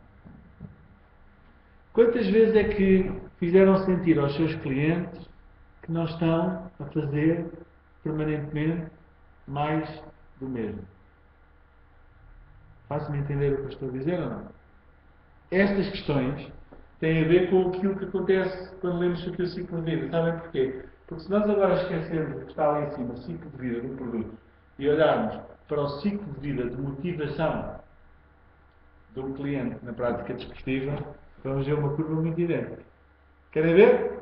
Quantas vezes é que fizeram sentir aos seus clientes que não estão a fazer permanentemente mais do mesmo? Faço-me entender o que eu estou a dizer ou não? Estas questões têm a ver com aquilo que acontece quando lemos aqui o ciclo de vida. Sabem porquê? Porque se nós agora esquecermos o que está ali em cima, o ciclo de vida do produto, e olharmos para o ciclo de vida de motivação do cliente na prática desportiva, vamos ver uma curva muito idêntica. Querem ver?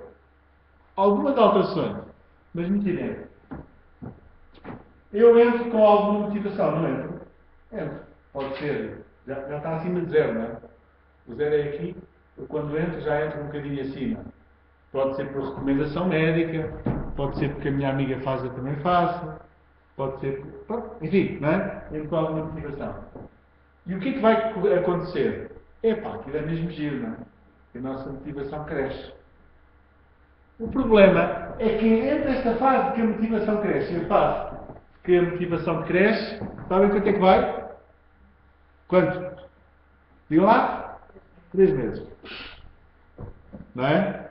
Algumas alterações, mas muito idênticas. Eu entro com alguma motivação, não entro? Entro. pode ser, já está acima de 0, não é? O 0 é aqui, eu quando entro já entro um bocadinho acima. Pode ser por recomendação médica, pode ser porque a minha amiga faz, eu também faço, pode ser, enfim, não é? Entro alguma motivação. E o que é que vai acontecer? Epá, aquilo é mesmo giro, não é? A nossa motivação cresce. O problema é que entre esta fase que a motivação cresce e a fase que a motivação cresce, sabem quanto é que vai? Quanto? Digam lá? 3 meses. Não é?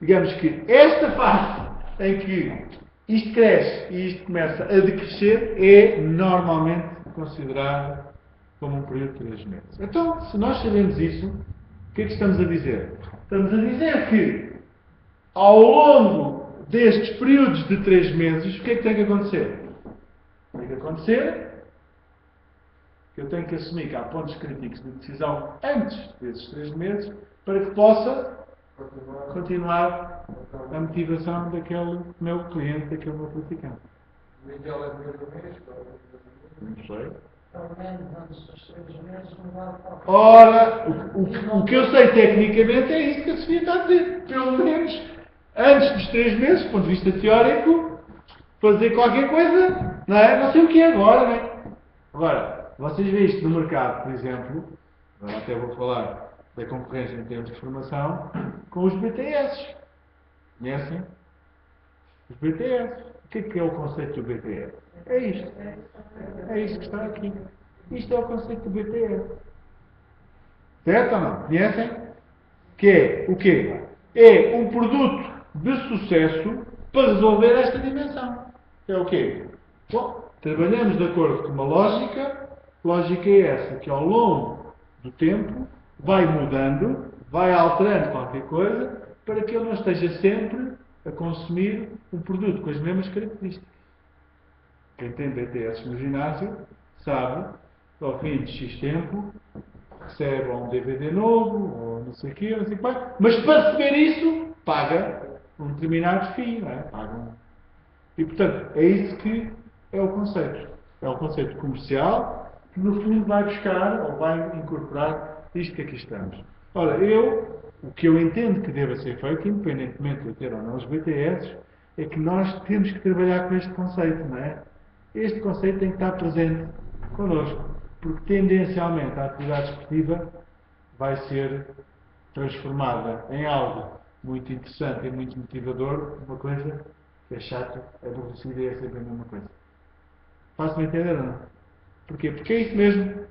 Digamos que esta fase em que isto cresce e isto começa a decrescer é normalmente considerado como um período de 3 meses. Então, se nós sabemos isso, o que é que estamos a dizer? Estamos a dizer que ao longo destes períodos de 3 meses, o que é que tem que acontecer? Tem que acontecer que eu tenho que assumir que há pontos críticos de decisão antes desses 3 meses para que possa continuar a motivação daquele meu cliente, daquele meu praticante. O ideal é no mesmo mês, Não sei. Pelo menos antes dos 3 meses, mudar para o Ora, o que eu sei tecnicamente é isso que a Sofia está a dizer. Pelo menos antes dos 3 meses, do ponto de vista teórico, fazer qualquer coisa, não é? Não sei o que é agora, não é? Agora, vocês veem isto no mercado, por exemplo, agora até vou falar da concorrência em termos de formação, com os BTS. Conhecem? Os BTS. O que é o conceito do BTS? É isto. É isto que está aqui. Isto é o conceito do BTS. Certo ou não? Conhecem? Que é o quê? É um produto de sucesso para resolver esta dimensão. É o quê? Bom, trabalhamos de acordo com uma lógica. Lógica é essa, que ao longo do tempo vai mudando, vai alterando qualquer coisa, para que eu não esteja sempre a consumir um produto com as mesmas características. Quem tem BTS no ginásio sabe que ao fim de X tempo recebe um DVD novo, ou não sei o quê, não sei o que, mas para receber isso paga um determinado FII, não é? Paga um... E portanto é isso que é o conceito. É o conceito comercial que no fundo vai buscar ou vai incorporar isto que aqui estamos. Ora, o que eu entendo que deva ser feito, independentemente de eu ter ou não os BTS, é que nós temos que trabalhar com este conceito, não é? Este conceito tem que estar presente connosco, porque tendencialmente a atividade esportiva vai ser transformada em algo muito interessante e muito motivador, uma coisa que é chata, aborrecida e é sempre a mesma coisa. Faço-me entender ou não? Porquê? Porque é isso mesmo.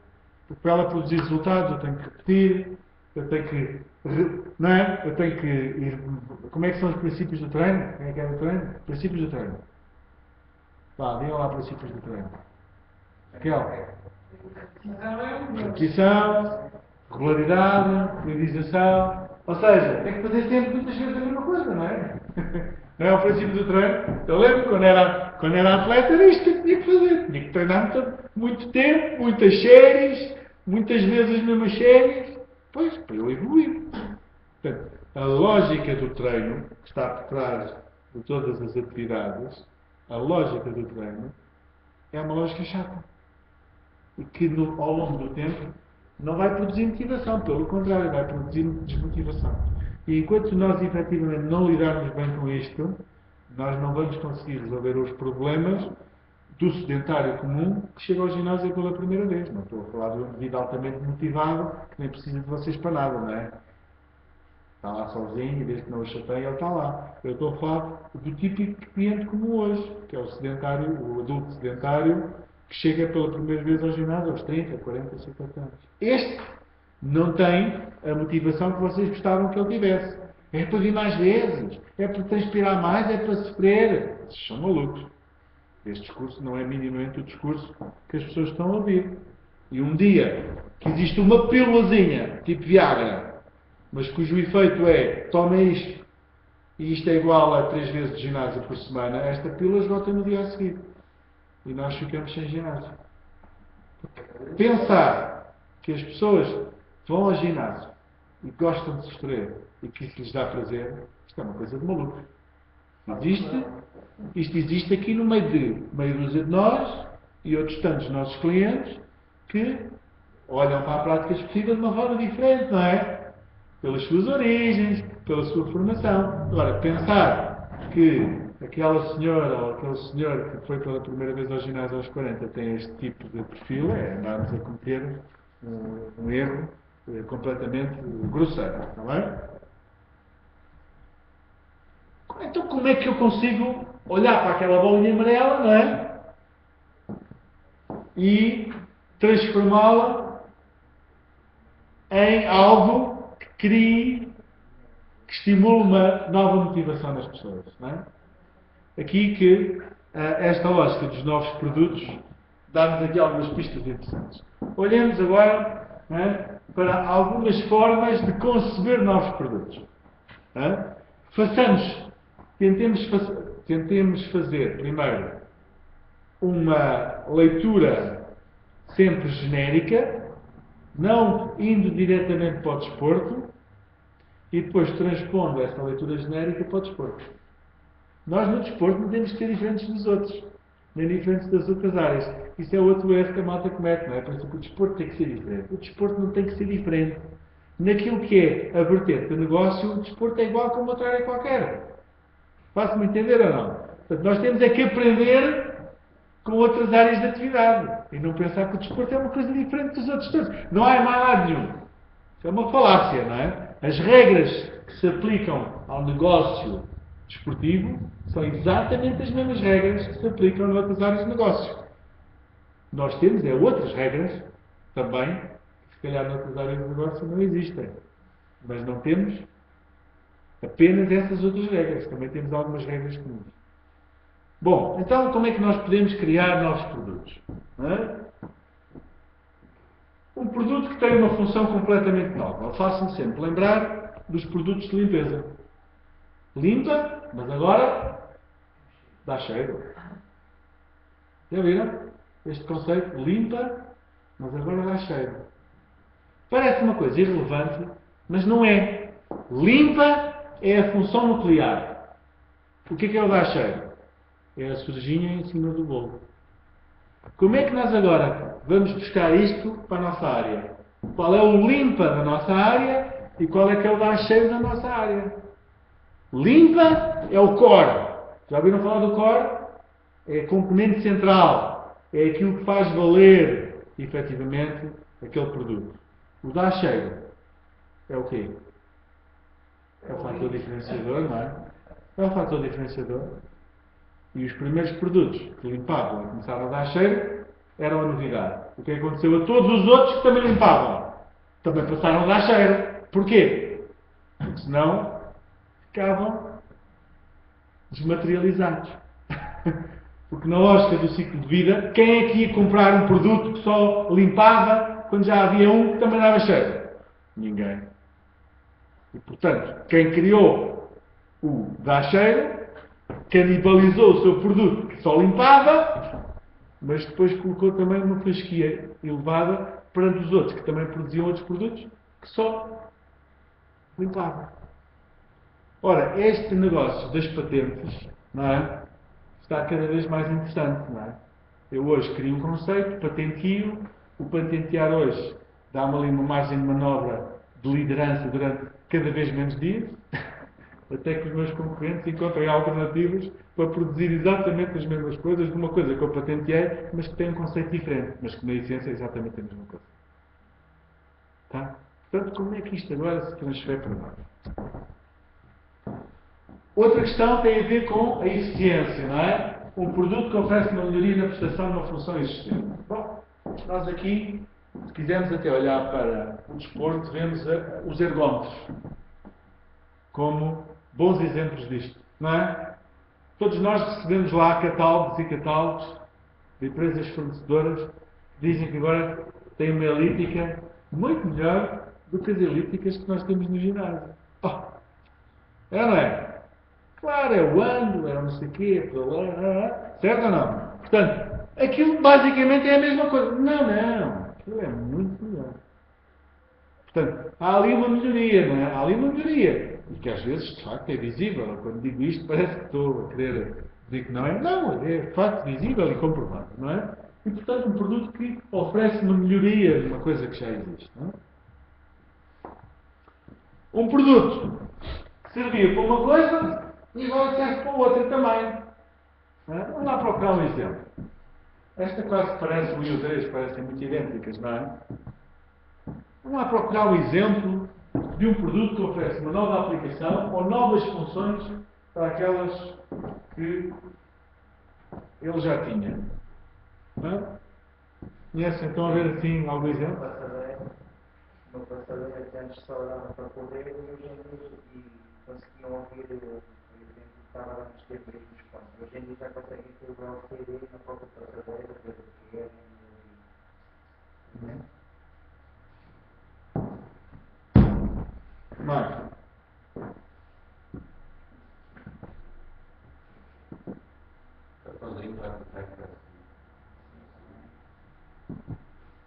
Porque para ela produzir resultados eu tenho que repetir, eu tenho que... Não é? Eu tenho que ir... Como é que são os princípios do treino? Quem é que é do treino? Princípios do treino. Vá, digam lá princípios do treino. Raquel? Repetição, regularidade, periodização. Ou seja, tem que fazer sempre muitas vezes a mesma coisa, não é? Não é o princípio do treino. Eu lembro quando era atleta, era isto que eu tinha que fazer. Tinha que treinar muito tempo, muitas séries, muitas vezes as mesmas séries. Pois, para eu evoluir. Portanto, a lógica do treino, que está por trás de todas as atividades, a lógica do treino, é uma lógica chata. E que ao longo do tempo não vai produzir motivação, pelo contrário, vai produzir desmotivação. E enquanto nós efetivamente não lidarmos bem com isto, nós não vamos conseguir resolver os problemas do sedentário comum que chega ao ginásio pela primeira vez. Não estou a falar de um indivíduo altamente motivado que nem precisa de vocês para nada, não é? Está lá sozinho e desde que não o chateia, ele está lá. Eu estou a falar do típico cliente comum hoje, que é o sedentário, o adulto sedentário, que chega pela primeira vez ao ginásio aos 30, 40, 50 anos. Este não tem a motivação que vocês gostavam que ele tivesse. É para vir mais vezes, é para transpirar mais, é para sofrer. Vocês são malucos. Este discurso não é minimamente o discurso que as pessoas estão a ouvir. E um dia que existe uma pílulazinha, tipo Viagra, mas cujo efeito é, toma isto, e isto é igual a 3 vezes de ginásio por semana, esta pílula esgota no dia a seguir. E nós ficamos sem ginásio. Pensar que as pessoas vão ao ginásio e gostam de sofrer e que isso lhes dá prazer, isto é uma coisa de maluco. Isto existe aqui no meio de meia dúzia de nós e outros tantos nossos clientes que olham para a prática esportiva de uma forma diferente, não é? Pelas suas origens, pela sua formação. Agora, pensar que aquela senhora ou aquele senhor que foi pela primeira vez ao ginásio aos 40 tem este tipo de perfil é andarmos a cometer um erro completamente grosseiro, está bem? Então, como é que eu consigo olhar para aquela bolinha amarela, não é? E transformá-la em algo que crie, que estimule uma nova motivação nas pessoas, não é? Aqui que esta lógica dos novos produtos dá-nos aqui algumas pistas interessantes. Olhemos agora, não é, para algumas formas de conceber novos produtos. Não é? Tentemos fazer primeiro uma leitura sempre genérica, não indo diretamente para o desporto, e depois transpondo essa leitura genérica para o desporto. Nós no desporto não temos que ser diferentes dos outros, nem diferentes das outras áreas. Isso é outro erro que a malta comete, não é? Pensa que o desporto tem que ser diferente. O desporto não tem que ser diferente. Naquilo que é a vertente do negócio, o desporto é igual como outra área qualquer. Faço-me entender ou não? Portanto, nós temos é que aprender com outras áreas de atividade e não pensar que o desporto é uma coisa diferente dos outros todos. Não há mais lado nenhum. Isso é uma falácia, não é? As regras que se aplicam ao negócio desportivo são exatamente as mesmas regras que se aplicam noutras áreas de negócio. Nós temos outras regras também, que se calhar noutras áreas de negócio não existem. Mas não temos apenas essas outras regras. Também temos algumas regras comuns. Bom, então como é que nós podemos criar novos produtos? Não é? Um produto que tem uma função completamente nova. Faço-me sempre lembrar dos produtos de limpeza. Limpa, mas agora dá cheiro. Já viram? Este conceito, limpa, mas agora dá cheiro. Parece uma coisa irrelevante, mas não é. Limpa é a função nuclear. O que é o dar cheiro? É a surginha em cima do bolo. Como é que nós agora vamos buscar isto para a nossa área? Qual é o limpa da nossa área e qual é que é o dar cheiro da nossa área? Limpa é o core. Já ouviram falar do core? É a componente central. É aquilo que faz valer, efetivamente, aquele produto. O dar cheiro é o quê? É o fator diferenciador, não é? É o fator diferenciador. E os primeiros produtos que limpavam e começaram a dar cheiro eram a novidade. O que aconteceu a todos os outros que também limpavam? Também passaram a dar cheiro. Porquê? Porque senão ficavam desmaterializados. Porque na lógica do ciclo de vida, quem é que ia comprar um produto que só limpava quando já havia um que também dava cheiro? Ninguém. E portanto, quem criou o dar cheiro canibalizou o seu produto que só limpava, mas depois colocou também uma fasquia elevada perante os outros que também produziam outros produtos que só limpavam. Ora, este negócio das patentes, não é? Está cada vez mais interessante, não é? Eu hoje crio um conceito, patentio, o patentear hoje dá-me ali uma margem de manobra de liderança durante cada vez menos dias, até que os meus concorrentes encontrem alternativas para produzir exatamente as mesmas coisas de uma coisa que eu patenteei, mas que tem um conceito diferente, mas que na essência é exatamente a mesma coisa. Tá? Portanto, como é que isto agora se transfere para nós? Outra questão tem a ver com a eficiência, não é? Um produto que oferece uma melhoria na prestação de uma função existente. Bom, nós aqui, se quisermos até olhar para o desporto, vemos os ergómetros como bons exemplos disto, não é? Todos nós recebemos lá catálogos e catálogos de empresas fornecedoras que dizem que agora têm uma elíptica muito melhor do que as elípticas que nós temos no ginásio. Oh, é ou não é? Claro, é o ângulo, é não sei o quê, certo ou não? Portanto, aquilo basicamente é a mesma coisa. Não, aquilo é muito melhor. Portanto, há ali uma melhoria, não é? Há ali uma melhoria. E que às vezes, de facto, é visível. Quando digo isto, parece que estou a querer dizer que não é. Não, é de facto visível e comprovado, não é? E, portanto, um produto que oferece uma melhoria de uma coisa que já existe. Não é? Um produto que servia para uma coisa e agora serve para outra também. Não é? Vamos lá procurar um exemplo. Esta quase parece, um e o 3 parecem muito idênticas, não é? Vamos lá procurar um exemplo de um produto que oferece uma nova aplicação ou novas funções para aquelas que ele já tinha. Não é? Conhecem? Estão a ver assim algum exemplo? No passadeiro que antes só dava para correr e conseguiam ouvir o exemplo que estava lá nos tempos dos pontos. Hoje em dia já conseguem integrar o CD na própria passadeira, ver o que é. Mais.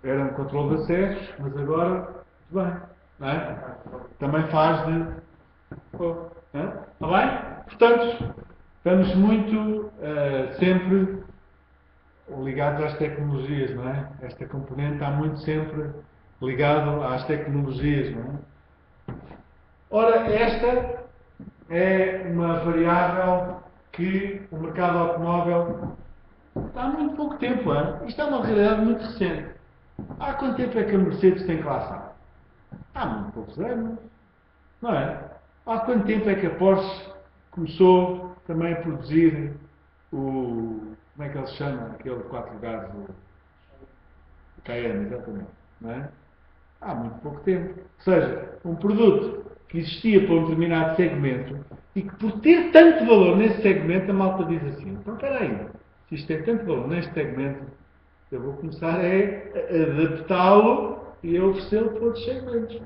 Era um controle de acessos, mas agora, muito bem, não é? Também faz de... não é? Está bem? Portanto, estamos muito sempre ligados às tecnologias, não é? Esta componente está muito sempre ligado às tecnologias, não é? Ora, esta é uma variável que o mercado automóvel está há muito pouco tempo, é? Isto é uma realidade muito recente. Há quanto tempo é que a Mercedes tem classe A? Há muito poucos anos, não é? Há quanto tempo é que a Porsche começou também a produzir o... como é que ele se chama? Aquele de 4 lugares, o Cayenne, exatamente, não é? Há muito pouco tempo. Ou seja, um produto que existia para um determinado segmento e que por ter tanto valor nesse segmento a malta diz assim, então espera aí, se isto tem tanto valor neste segmento, eu vou começar a adaptá-lo e a oferecê-lo para outros segmentos.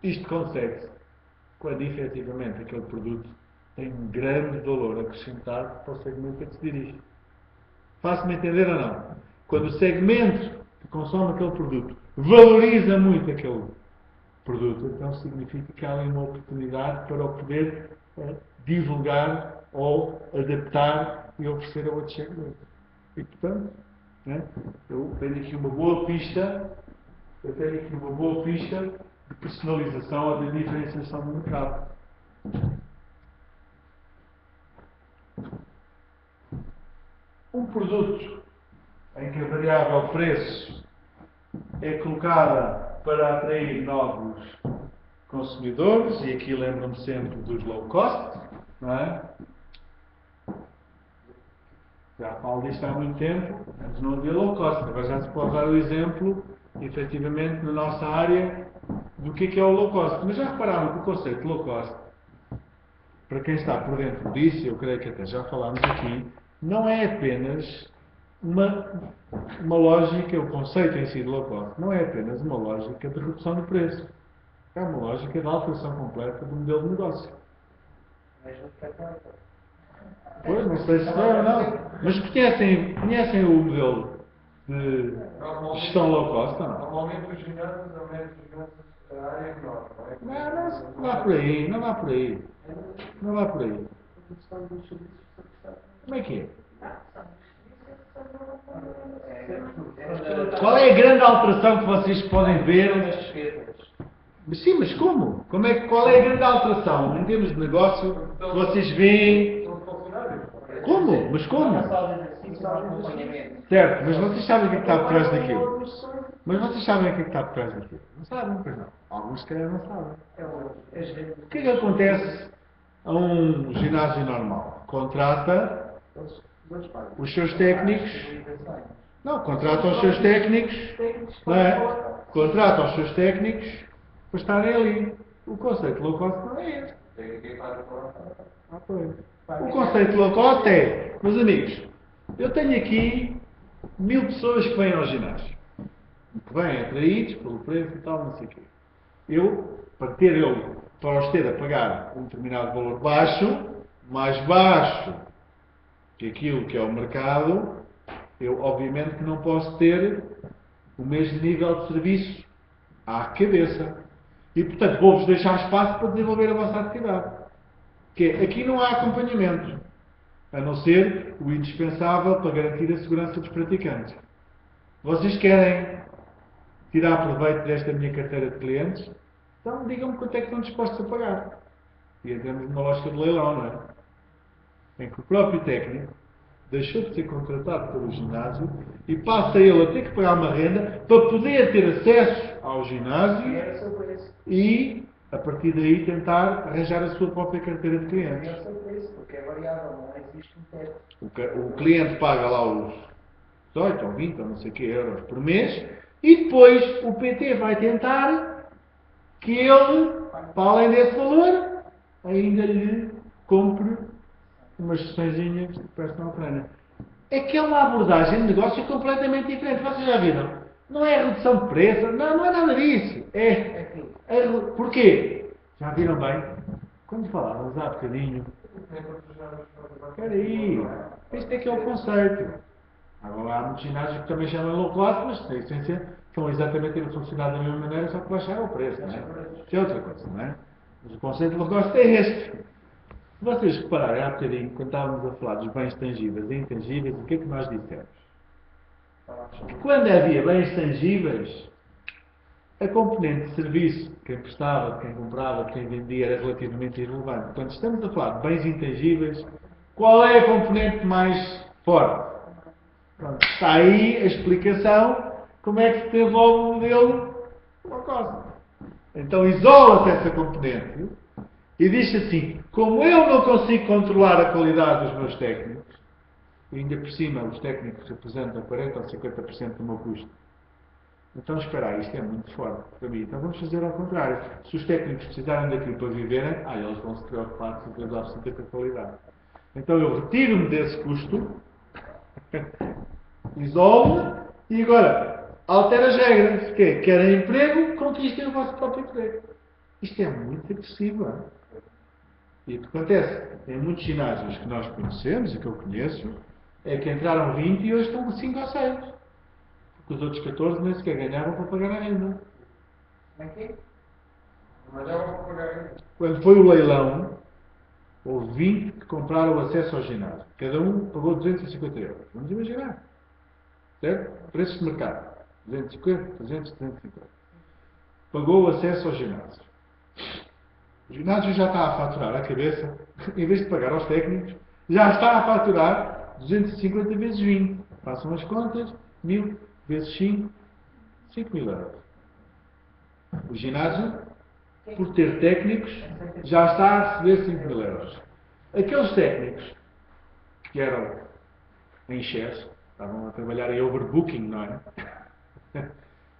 Isto consegue-se quando efetivamente aquele produto tem um grande valor acrescentado para o segmento a que se dirige. Faço-me entender ou não? Quando o segmento que consome aquele produto valoriza muito aquele produto, então significa que há ali uma oportunidade para o poder divulgar ou adaptar e oferecer a outros segmentos. E portanto, né, eu tenho aqui uma boa pista de personalização ou de diferenciação do mercado. Um produto em que a variável preço é colocada para atrair novos consumidores, e aqui lembro-me sempre dos low cost, não é? Já falo disto há muito tempo, antes não havia low cost, agora já se pode dar o exemplo, efetivamente, na nossa área, do que é o low cost. Mas já repararam que o conceito de low cost, para quem está por dentro disso, eu creio que até já falámos aqui, não é apenas uma lógica, o conceito em si de low cost, não é apenas uma lógica de redução do preço. É uma lógica de alteração completa do modelo de negócio. Pois, não sei se é ou não. Mas conhecem o modelo de gestão low cost? Não? Normalmente os ginásios a área é menor, não é? Não vá por aí, não vá por aí. Não vá por aí. Como é que é? Qual é a grande alteração que vocês podem ver? Sim, mas como? Qual é a grande alteração em termos de negócio que vocês veem? Como? Mas como? Certo, mas vocês sabem o que está por trás daquilo? Mas vocês sabem o que está por trás daquilo? Não sabem, pois não. Alguns se calhar não sabem. O que é que acontece a um ginásio normal? Contrata os seus técnicos. Não, contratam os seus técnicos. Não é? Contratam os seus técnicos para estarem ali. O conceito low cost não é este. O conceito low cost é, meus amigos, eu tenho aqui 1000 pessoas que vêm ao ginásio. Que vêm atraídos pelo preço e tal, não sei o quê. Eu, para os ter a pagar um determinado valor baixo, mais baixo que aquilo que é o mercado, eu obviamente que não posso ter o mesmo nível de serviço à cabeça. E portanto vou-vos deixar espaço para desenvolver a vossa atividade. Que aqui não há acompanhamento, a não ser o indispensável para garantir a segurança dos praticantes. Vocês querem tirar proveito desta minha carteira de clientes? Então digam-me quanto é que estão dispostos a pagar. E entramos numa lógica de leilão, não é? Em que o próprio técnico deixou de ser contratado pelo ginásio e passa ele a ter que pagar uma renda para poder ter acesso ao ginásio e, a partir daí, tentar arranjar a sua própria carteira de clientes. Porque é variável, não existe um teto. O cliente paga lá os 18 ou 20 ou não sei que euros por mês e depois o PT vai tentar que ele, para além desse valor, ainda lhe compre umas sessõezinhas de personal trainer. Aquela abordagem de negócio é completamente diferente. Vocês já viram? Não é redução de preço, não é nada disso. Porquê? Já viram bem? Quando falávamos há bocadinho. Espera aí. Este é que é o conceito. Agora há muitos ginásios que também chamam low class, mas na essência estão exatamente a funcionar da mesma maneira, só que baixaram o preço. Não é? Isso é outra coisa, não é? Mas o conceito do negócio é este. Se vocês repararem há bocadinho, quando estávamos a falar dos bens tangíveis e intangíveis, o que é que nós dissemos? Que quando havia bens tangíveis, a componente de serviço, quem prestava, de quem comprava, de quem vendia, era relativamente irrelevante. Quando estamos a falar de bens intangíveis, qual é a componente mais forte? Pronto, está aí a explicação como é que se desenvolve o modelo low cost. Então isola-se essa componente e diz assim: como eu não consigo controlar a qualidade dos meus técnicos, e ainda por cima os técnicos representam 40% ou 50% do meu custo, então espera aí, isto é muito forte para mim. Então vamos fazer ao contrário. Se os técnicos precisarem daquilo para viverem, eles vão se preocupar com a absoluta qualidade. Então eu retiro-me desse custo, isolo-me e agora altero as regras. Querem emprego, conquistem o vosso próprio emprego. Isto é muito agressivo, não é? E o que acontece em muitos ginásios que nós conhecemos e que eu conheço é que entraram 20 e hoje estão com 5 ou 6. Porque os outros 14 nem sequer ganhavam para pagar a renda. Como é que é? Mas já vou pagar ainda. Quando foi o leilão, houve 20 que compraram o acesso ao ginásio. Cada um pagou 250 euros. Vamos imaginar. Certo? Preços de mercado. 250, 300, 350. Pagou o acesso ao ginásio. O ginásio já está a faturar à cabeça, em vez de pagar aos técnicos, já está a faturar 250 vezes 20. Façam as contas, 1000 vezes 5, 5.000 euros. O ginásio, por ter técnicos, já está a receber 5.000 euros. Aqueles técnicos que eram em excesso, estavam a trabalhar em overbooking, não é?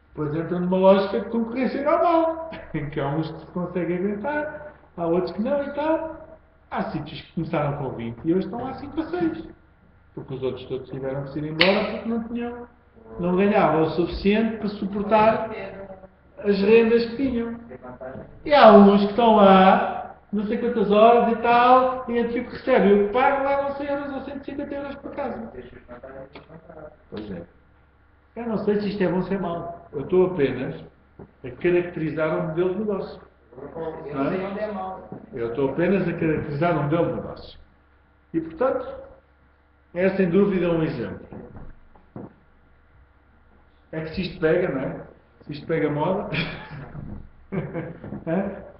Depois entram numa lógica de concorrência normal, em que há uns que se conseguem aguentar, há outros que não e tal. Há sítios que começaram com 20 e hoje estão lá 5 ou 6. Porque os outros todos tiveram que se ir embora porque não ganhavam o suficiente para suportar as rendas que tinham. E há uns que estão lá, não sei quantas horas e tal, e entre o que recebem e o que pagam, levam 100 euros ou 150 euros para casa. Pois é. Eu não sei se isto é bom ou se é mau. Eu estou apenas a caracterizar um modelo de negócio. Não é? Eu estou apenas a caracterizar um modelo de negócio. E, portanto, é sem dúvida um exemplo. É que se isto pega, não é? Se isto pega moda,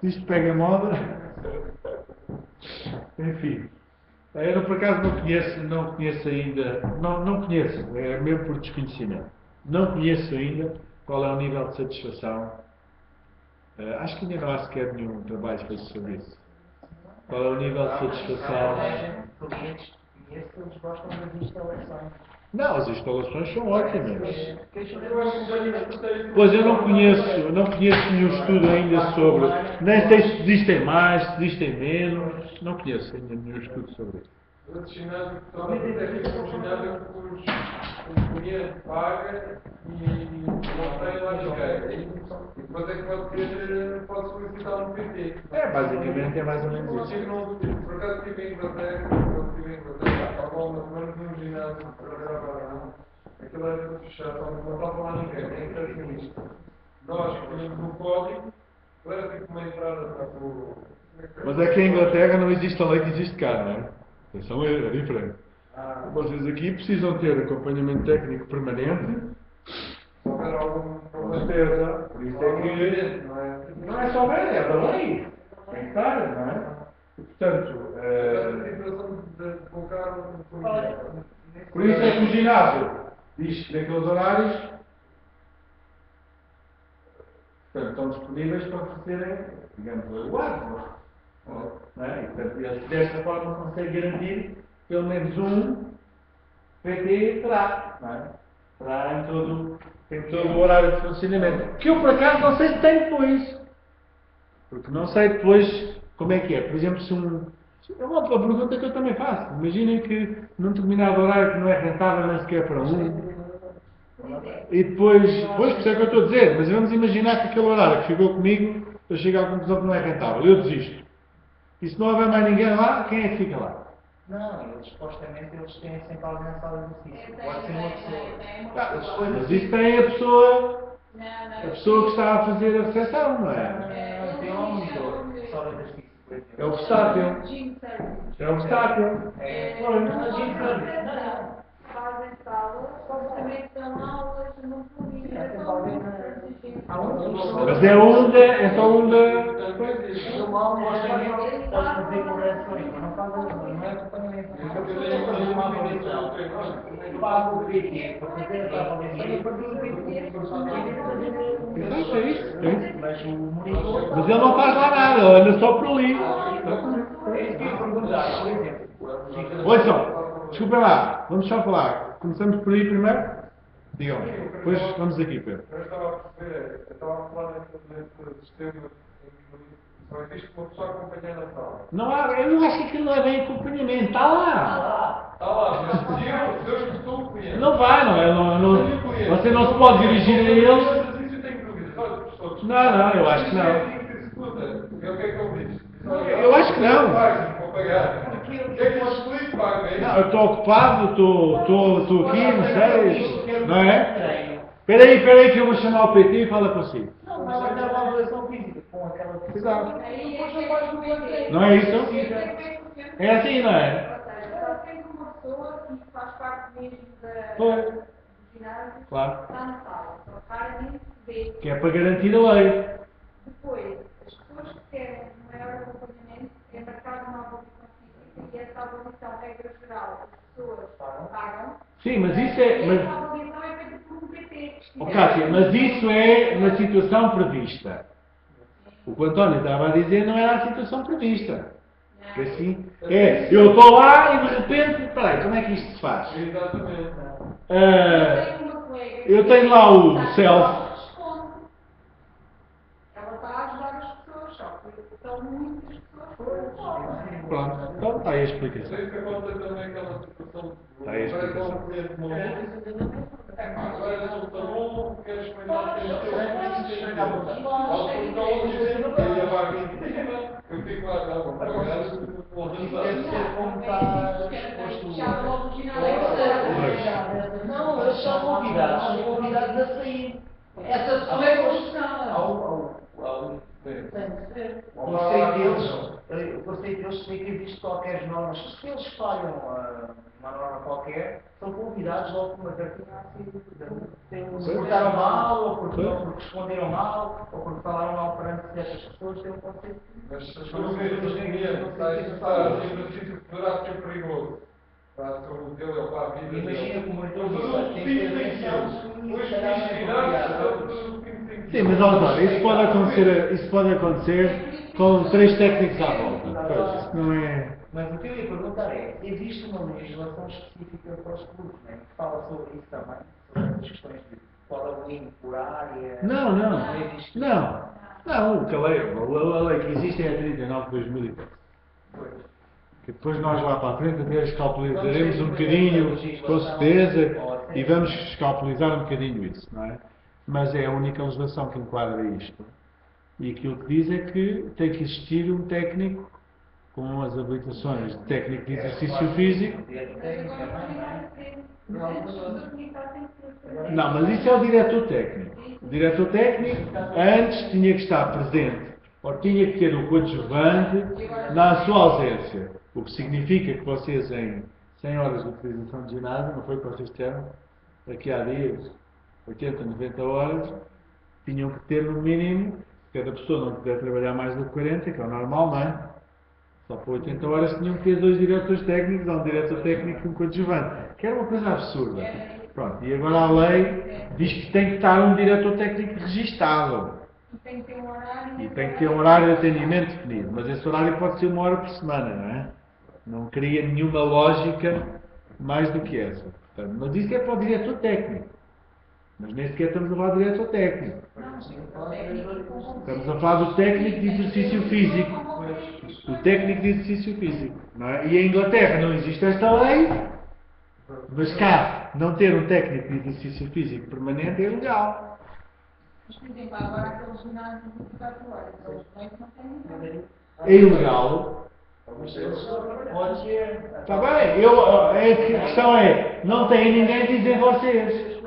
se isto pega moda, enfim. Eu por acaso não conheço ainda, não conheço, é mesmo por desconhecimento. Não conheço ainda qual é o nível de satisfação. Acho que ainda não há sequer nenhum trabalho feito sobre isso. Qual é o nível de satisfação? Clientes conheço, eles gostam das instalações. Não, as instalações são ótimas. Eu acho que já lhe Pois eu não conheço nenhum estudo ainda sobre. Nem sei se existem mais, se existem menos. Não conheço ainda nenhum estudo sobre isso. O ginásio que torna técnico um ginásio que o cliente paga e não tem lá ninguém. E depois é que pode solicitar um PT. Basicamente é mais ou menos isso. Por acaso estive em Inglaterra, estava uma semana num ginásio que trabalhava lá. Aquilo era tudo fechado, não estava lá ninguém, nem recepcionista. Nós escolhemos um código, era tipo uma entrada para o. Mas é que em Inglaterra não existe a lei que existe cá, não é? Atenção, é diferente. Vocês aqui precisam ter acompanhamento técnico permanente Se houver algum Com problema. certeza. Por isso é que. Não é? Não é só ver, é da lei. Tem que estar, não é? Portanto, A situação de colocar por isso é que o ginásio diz que naqueles horários, portanto, estão disponíveis para oferecerem, digamos, o árbitro. Não é? E, portanto, eles desta forma conseguem garantir pelo menos um PT terá, não é? Terá em todo o horário de funcionamento. Que eu, por acaso, não sei se tem depois. Porque não sei depois como é que é. Por exemplo, se é uma pergunta que eu também faço. Imaginem que num determinado horário que não é rentável nem sequer para um. E depois por isso é que eu estou a dizer, mas vamos imaginar que aquele horário que ficou comigo, eu chego à conclusão que não é rentável. Eu desisto. E se não houver mais ninguém lá, quem é que fica lá? Não, eles supostamente eles têm sempre alguém na sala de exercício. Pode ser uma pessoa. Mas isso tem a pessoa que está a fazer a recepção, não é? Tem um monitor, sala de exercício. É o portátil. É o portátil. Fazem salas, também estão aulas, não Mas é só um da. Eu mal gosto de fazer correções, mas não não é acompanhamento. Eu tenho que fazer uma avaliação. Eu pago o PT para fazer a avaliação e a partir do PT Exato, é isso. mas o monitor. Mas ele não faz lá nada, ele anda só por ali. É isso que eu ia perguntar, por exemplo. Olha só, desculpem lá, vamos só falar. Começamos por aí primeiro? Digam, depois vamos aqui, Pedro. Eu estava a perceber, eu estava a falar nesse sistema em que só existe uma pessoa acompanhando a sala. Não há, eu acho que aquilo não é bem acompanhamento, está lá. Está lá, mas se eu estou o cliente. Não vai, não é? Você não se pode dirigir a eles. Eu tenho dúvidas. Olha, professor. Não, eu acho que não. E o que é que ele diz? Eu acho que não. Vou pagar. O que é que eu explico, paga? Não, eu estou ocupado, estou aqui, não sei, não é? Espera aí que eu vou chamar o PT e fala consigo. Não, mas vai ter uma avaliação física com aquela pessoa. Exato. Depois não pode fazer. Não é isso? É assim, não é? Ou seja, ela tem uma pessoa que faz parte mesmo Pois. do ginásio, Claro. está na sala, só raramente se vê. Que é para garantir a lei. Depois, as pessoas que querem maior acompanhamento, é marcada uma avaliação física e essa avaliação, regra geral, as pessoas pagam. Sim, mas isso é. E essa avaliação é feita por um PT. Oh, Cátia, mas isso é na situação prevista. O que o António estava a dizer não era a situação prevista. É assim, eu estou lá e de repente, espera aí, como é que isto se faz? Exatamente. Eu tenho lá o self. Ela está a ajudar as pessoas, só que estão muitas pessoas fora. Pronto, então está aí a explicação. Sei que acontece também aquela situação. Está aí a explicação. Agora não está bom, queres experimentar o eu fico lá, não, vou pagar, Deve ser como está Não, eles são convidados a sair. Essa pessoa é construção. Tem que ser. O conceito deles tem que existir qualquer normas. Se eles falham uma norma qualquer, são convidados logo por uma cartinha assim. Se portaram mal, ou porque responderam mal, ou porque falaram mal perante certas pessoas, tem um conceito. Mas se as pessoas está em exercício que poderá ser perigoso para a saúde dele ou para a vida dele. Imagina como Mas o tem que ter atenção. Hoje diz Sim, mas olha, isso pode acontecer com 3 técnicos à volta. Pois, isso não é. Mas o que eu ia perguntar é, existe uma legislação específica para os clubes, né, que fala sobre isso também? Sobre essas questões de qual é o limite por área? Não. existe. Não, a lei que existe é a 39 de 2010. Que depois nós lá para a frente até escalpelizaremos um bocadinho, com certeza, e vamos escalpelizar um bocadinho isso, não é? Mas é a única legislação que enquadra isto. E aquilo que diz é que tem que existir um técnico com as habilitações de técnico de exercício físico. Não, mas isso é o diretor técnico. O diretor técnico antes tinha que estar presente, ou tinha que ter o coadjuvante na sua ausência. O que significa que vocês em 100 horas de utilização de ginásio, não foi o que vocês disseram aqui há dias, 80, 90 horas, tinham que ter no mínimo, cada pessoa não puder trabalhar mais do que 40, que é o normal, não é? Só por 80 horas tinham que ter 2 diretores técnicos, ou um diretor técnico e um coadjuvante, que era uma coisa absurda. Pronto, e agora a lei diz que tem que estar um diretor técnico registado. E tem que ter um horário. E tem que ter um horário de atendimento definido, mas esse horário pode ser 1 hora por semana, não é? Não cria nenhuma lógica mais do que essa. Portanto, mas isso é para o diretor técnico. Mas nem sequer estamos a falar do diretor técnico. Estamos a falar do técnico de exercício físico. Do técnico de exercício físico. Não é? E em Inglaterra não existe esta lei, mas cá, não ter um técnico de exercício físico permanente é ilegal. Mas, por exemplo, agora aqueles ginásios de 24 horas, eles não têm ninguém. É ilegal. Está bem, a questão é, não tem ninguém, dizem vocês.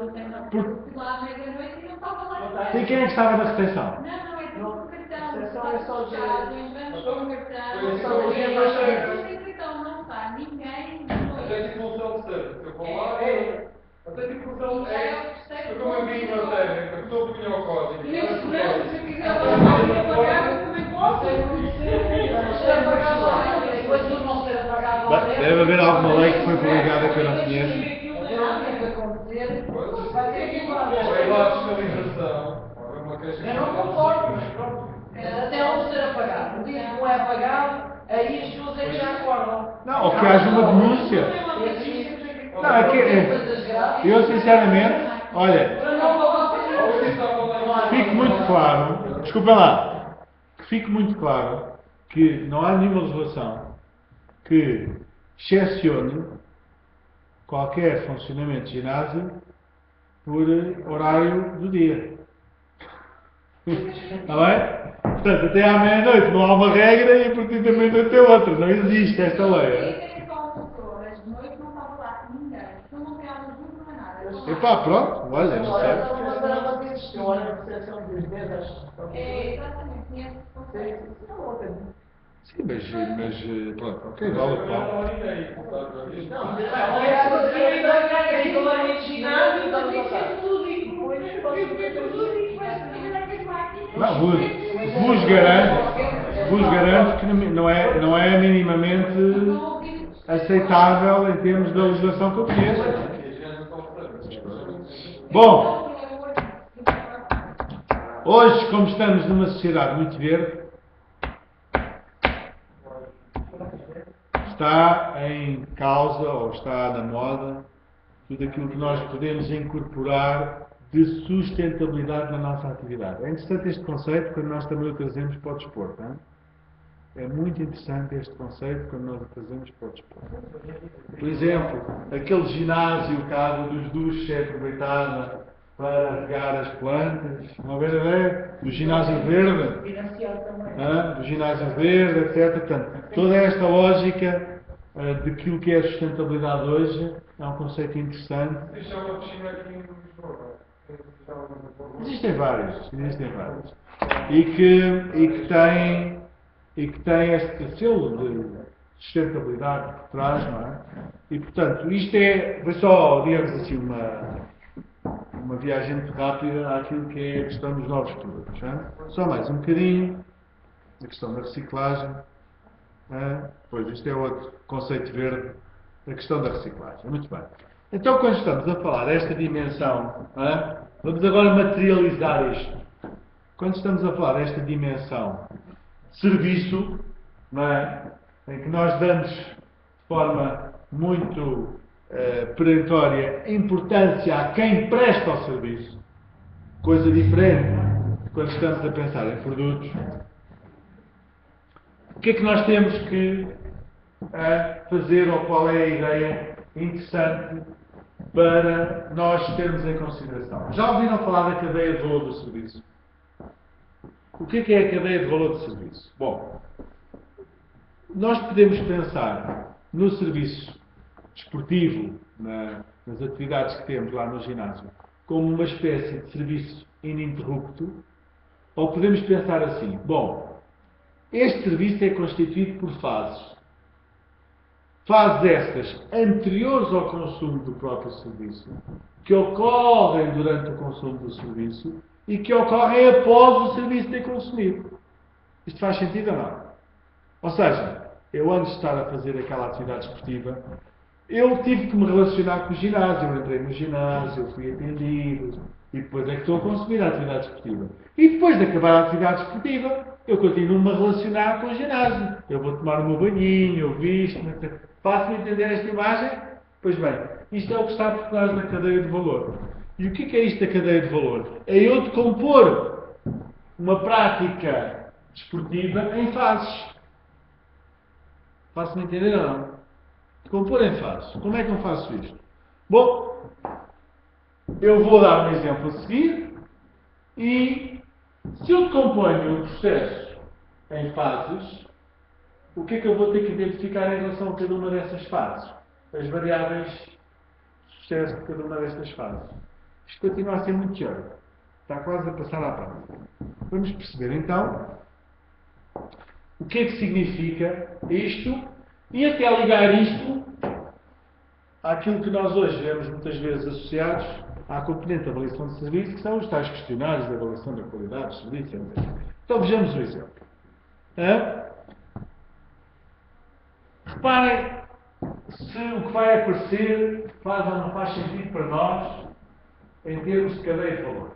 Porque lá à meia-noite e não estava lá. E quem é que estava na recepção? Não, é tipo um cartão. É só Está entramos com um cartão. Então não está ninguém. Até tipo um self-service. Eu vou lá, até tipo um self-service. Eu como vi em matéria, que a pessoa punha o código. E eu segurança, se eu quiser pagar, eu também posso. Deve haver alguma lei que foi publicada que eu não conheço. Vai lá a fiscalização. Eu não concordo, mas pronto. Até onde ser apagado. O dia que não é apagado, aí as pessoas é que já acordam. Não, ou que haja uma denúncia. Não, é que eu sinceramente, olha, fique muito claro, desculpem lá, que fique muito claro que não há nenhuma legislação que excepcione qualquer funcionamento de ginásio por horário do dia. Está bem? Portanto, até à meia-noite não há uma regra e a partir da meia-noite é outra. Não existe esta lei. Epá, pronto, olha, não sei. É, exatamente, conheço esse conceito. Sim, mas pronto, ok, vale o que vale. Não, vos garanto que não é minimamente aceitável em termos da legislação que eu conheço. Bom, hoje, como estamos numa sociedade muito verde, está em causa ou está na moda tudo aquilo que nós podemos incorporar de sustentabilidade na nossa atividade. É interessante este conceito quando nós também o trazemos para o desporto. Não é? É muito interessante este conceito quando nós o trazemos para o desporto. Por exemplo, aquele ginásio que a água dos duches é aproveitada para regar as plantas. Vão ver a ideia? Do ginásio verde. Do ginásio verde, etc. Portanto, toda esta lógica daquilo que é a sustentabilidade hoje é um conceito interessante. Deixa uma piscina aqui em Lisboa. Existem vários. E que têm este selo de sustentabilidade por trás, não é? E portanto, isto foi só, digamos assim, uma viagem muito rápida àquilo que é a questão dos novos produtos. Só mais um bocadinho, a questão da reciclagem. Pois isto é outro conceito verde, a questão da reciclagem. Muito bem. Então, quando estamos a falar desta dimensão, vamos agora materializar isto. Quando estamos a falar desta dimensão serviço, em que nós damos de forma muito perentória importância a quem presta o serviço, coisa diferente de quando estamos a pensar em produtos, o que é que nós temos que fazer, ou qual é a ideia interessante para nós termos em consideração? Já ouviram falar da cadeia de valor do serviço? O que é a cadeia de valor do serviço? Bom, nós podemos pensar no serviço desportivo, nas atividades que temos lá no ginásio, como uma espécie de serviço ininterrupto, ou podemos pensar assim: bom, este serviço é constituído por fases. fases estas anteriores ao consumo do próprio serviço, que ocorrem durante o consumo do serviço e que ocorrem após o serviço ter consumido. Isto faz sentido ou não? Ou seja, eu antes de estar a fazer aquela atividade esportiva, eu tive que me relacionar com o ginásio. Eu entrei no ginásio, eu fui atendido, e depois é que estou a consumir a atividade esportiva. E depois de acabar a atividade esportiva, eu continuo-me a relacionar com o ginásio. Eu vou tomar o meu banhinho, eu visto-me. Faço-me entender esta imagem? Pois bem, isto é o que está por trás da cadeia de valor. E o que é isto da cadeia de valor? É eu decompor uma prática desportiva em fases. Faço-me entender ou não? Decompor em fases. Como é que eu faço isto? Bom, eu vou dar um exemplo a seguir e se eu decomponho o processo em fases, o que é que eu vou ter que identificar em relação a cada uma dessas fases? As variáveis de sucesso de cada uma destas fases. Isto continua a ser muito teórico. Está quase a passar à prática. Vamos perceber então o que é que significa isto e até ligar isto àquilo que nós hoje vemos muitas vezes associados à componente de avaliação de serviço, que são os tais questionários de avaliação da qualidade do serviço, etc. Então vejamos o exemplo. Reparem se o que vai aparecer faz ou não faz sentido para nós em termos de cadeia de valor.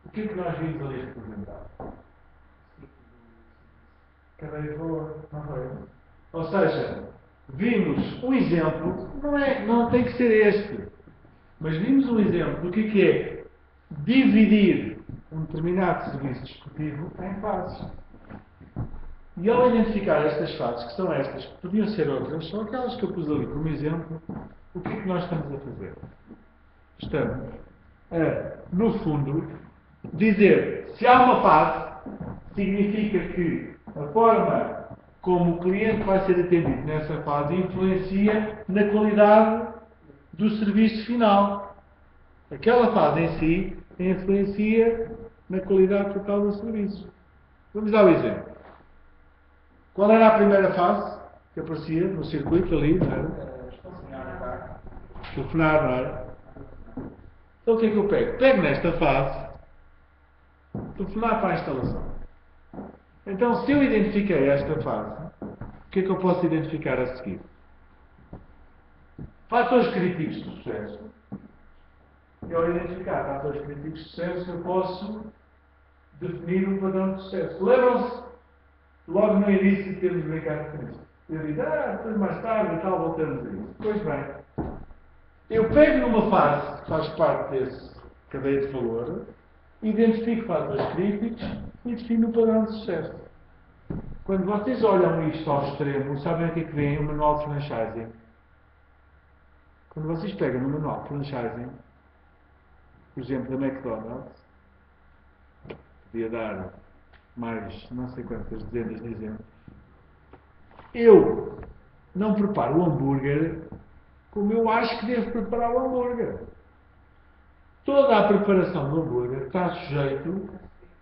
O que é que nós vimos ali representado? Cadeia de valor, não foi? Ou seja, vimos um exemplo, não tem que ser este, mas vimos um exemplo do que é dividir um determinado serviço desportivo em fases. E ao identificar estas fases, que são estas, que podiam ser outras, são aquelas que eu pus ali como exemplo, o que é que nós estamos a fazer? Estamos a, no fundo, dizer, se há uma fase, significa que a forma como o cliente vai ser atendido nessa fase influencia na qualidade do serviço final. Aquela fase em si influencia na qualidade total do serviço. Vamos dar o exemplo. Qual era a primeira fase que aparecia no circuito ali? Não era? Telefonar, não era? Então o que é que eu pego? Pego nesta fase, telefonar para a instalação. Então, se eu identifiquei esta fase, o que é que eu posso identificar a seguir? Fatores críticos de sucesso. E ao identificar fatores críticos de sucesso, eu posso definir um padrão de sucesso. Lembram-se, logo no início, de termos brincado com isso? Eu disse, depois mais tarde e tal, voltamos a isso. Pois bem, eu pego numa fase que faz parte desse cadeia de valor, identifico fatores críticos e defino o padrão de sucesso. Quando vocês olham isto ao extremo, sabem o que é que vem? O manual de franchising. Quando vocês pegam no manual de franchising, por exemplo, da McDonald's, podia dar mais não sei quantas dezenas de exemplos, eu não preparo o hambúrguer como eu acho que devo preparar o hambúrguer. Toda a preparação do hambúrguer está sujeito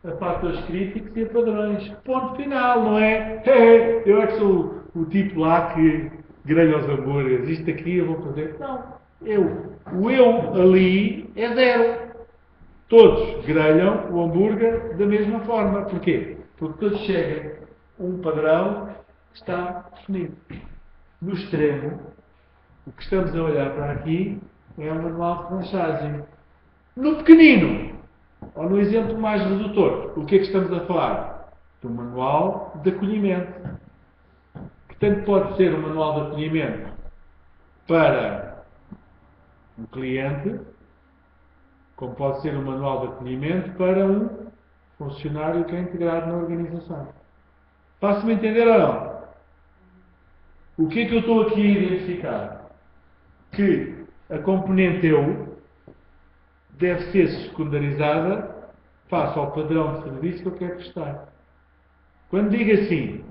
a fatores críticos e a padrões. Ponto final, não é? Eu é que sou o tipo lá que grelha os hambúrgueres. Isto aqui eu vou fazer. Não. O eu ali é zero. Todos grelham o hambúrguer da mesma forma. Porquê? Porque todos chegam a um padrão que está definido. No extremo, o que estamos a olhar para aqui é o manual de franchising. No pequenino, ou no exemplo mais redutor, o que é que estamos a falar? Do manual de acolhimento. Que tanto pode ser um manual de acolhimento para um cliente, como pode ser um manual de acolhimento para um funcionário que é integrado na organização. Faço-me entender ou não? O que é que eu estou aqui a identificar? Que a componente eu deve ser secundarizada face ao padrão de serviço que eu quero prestar. Quando digo assim,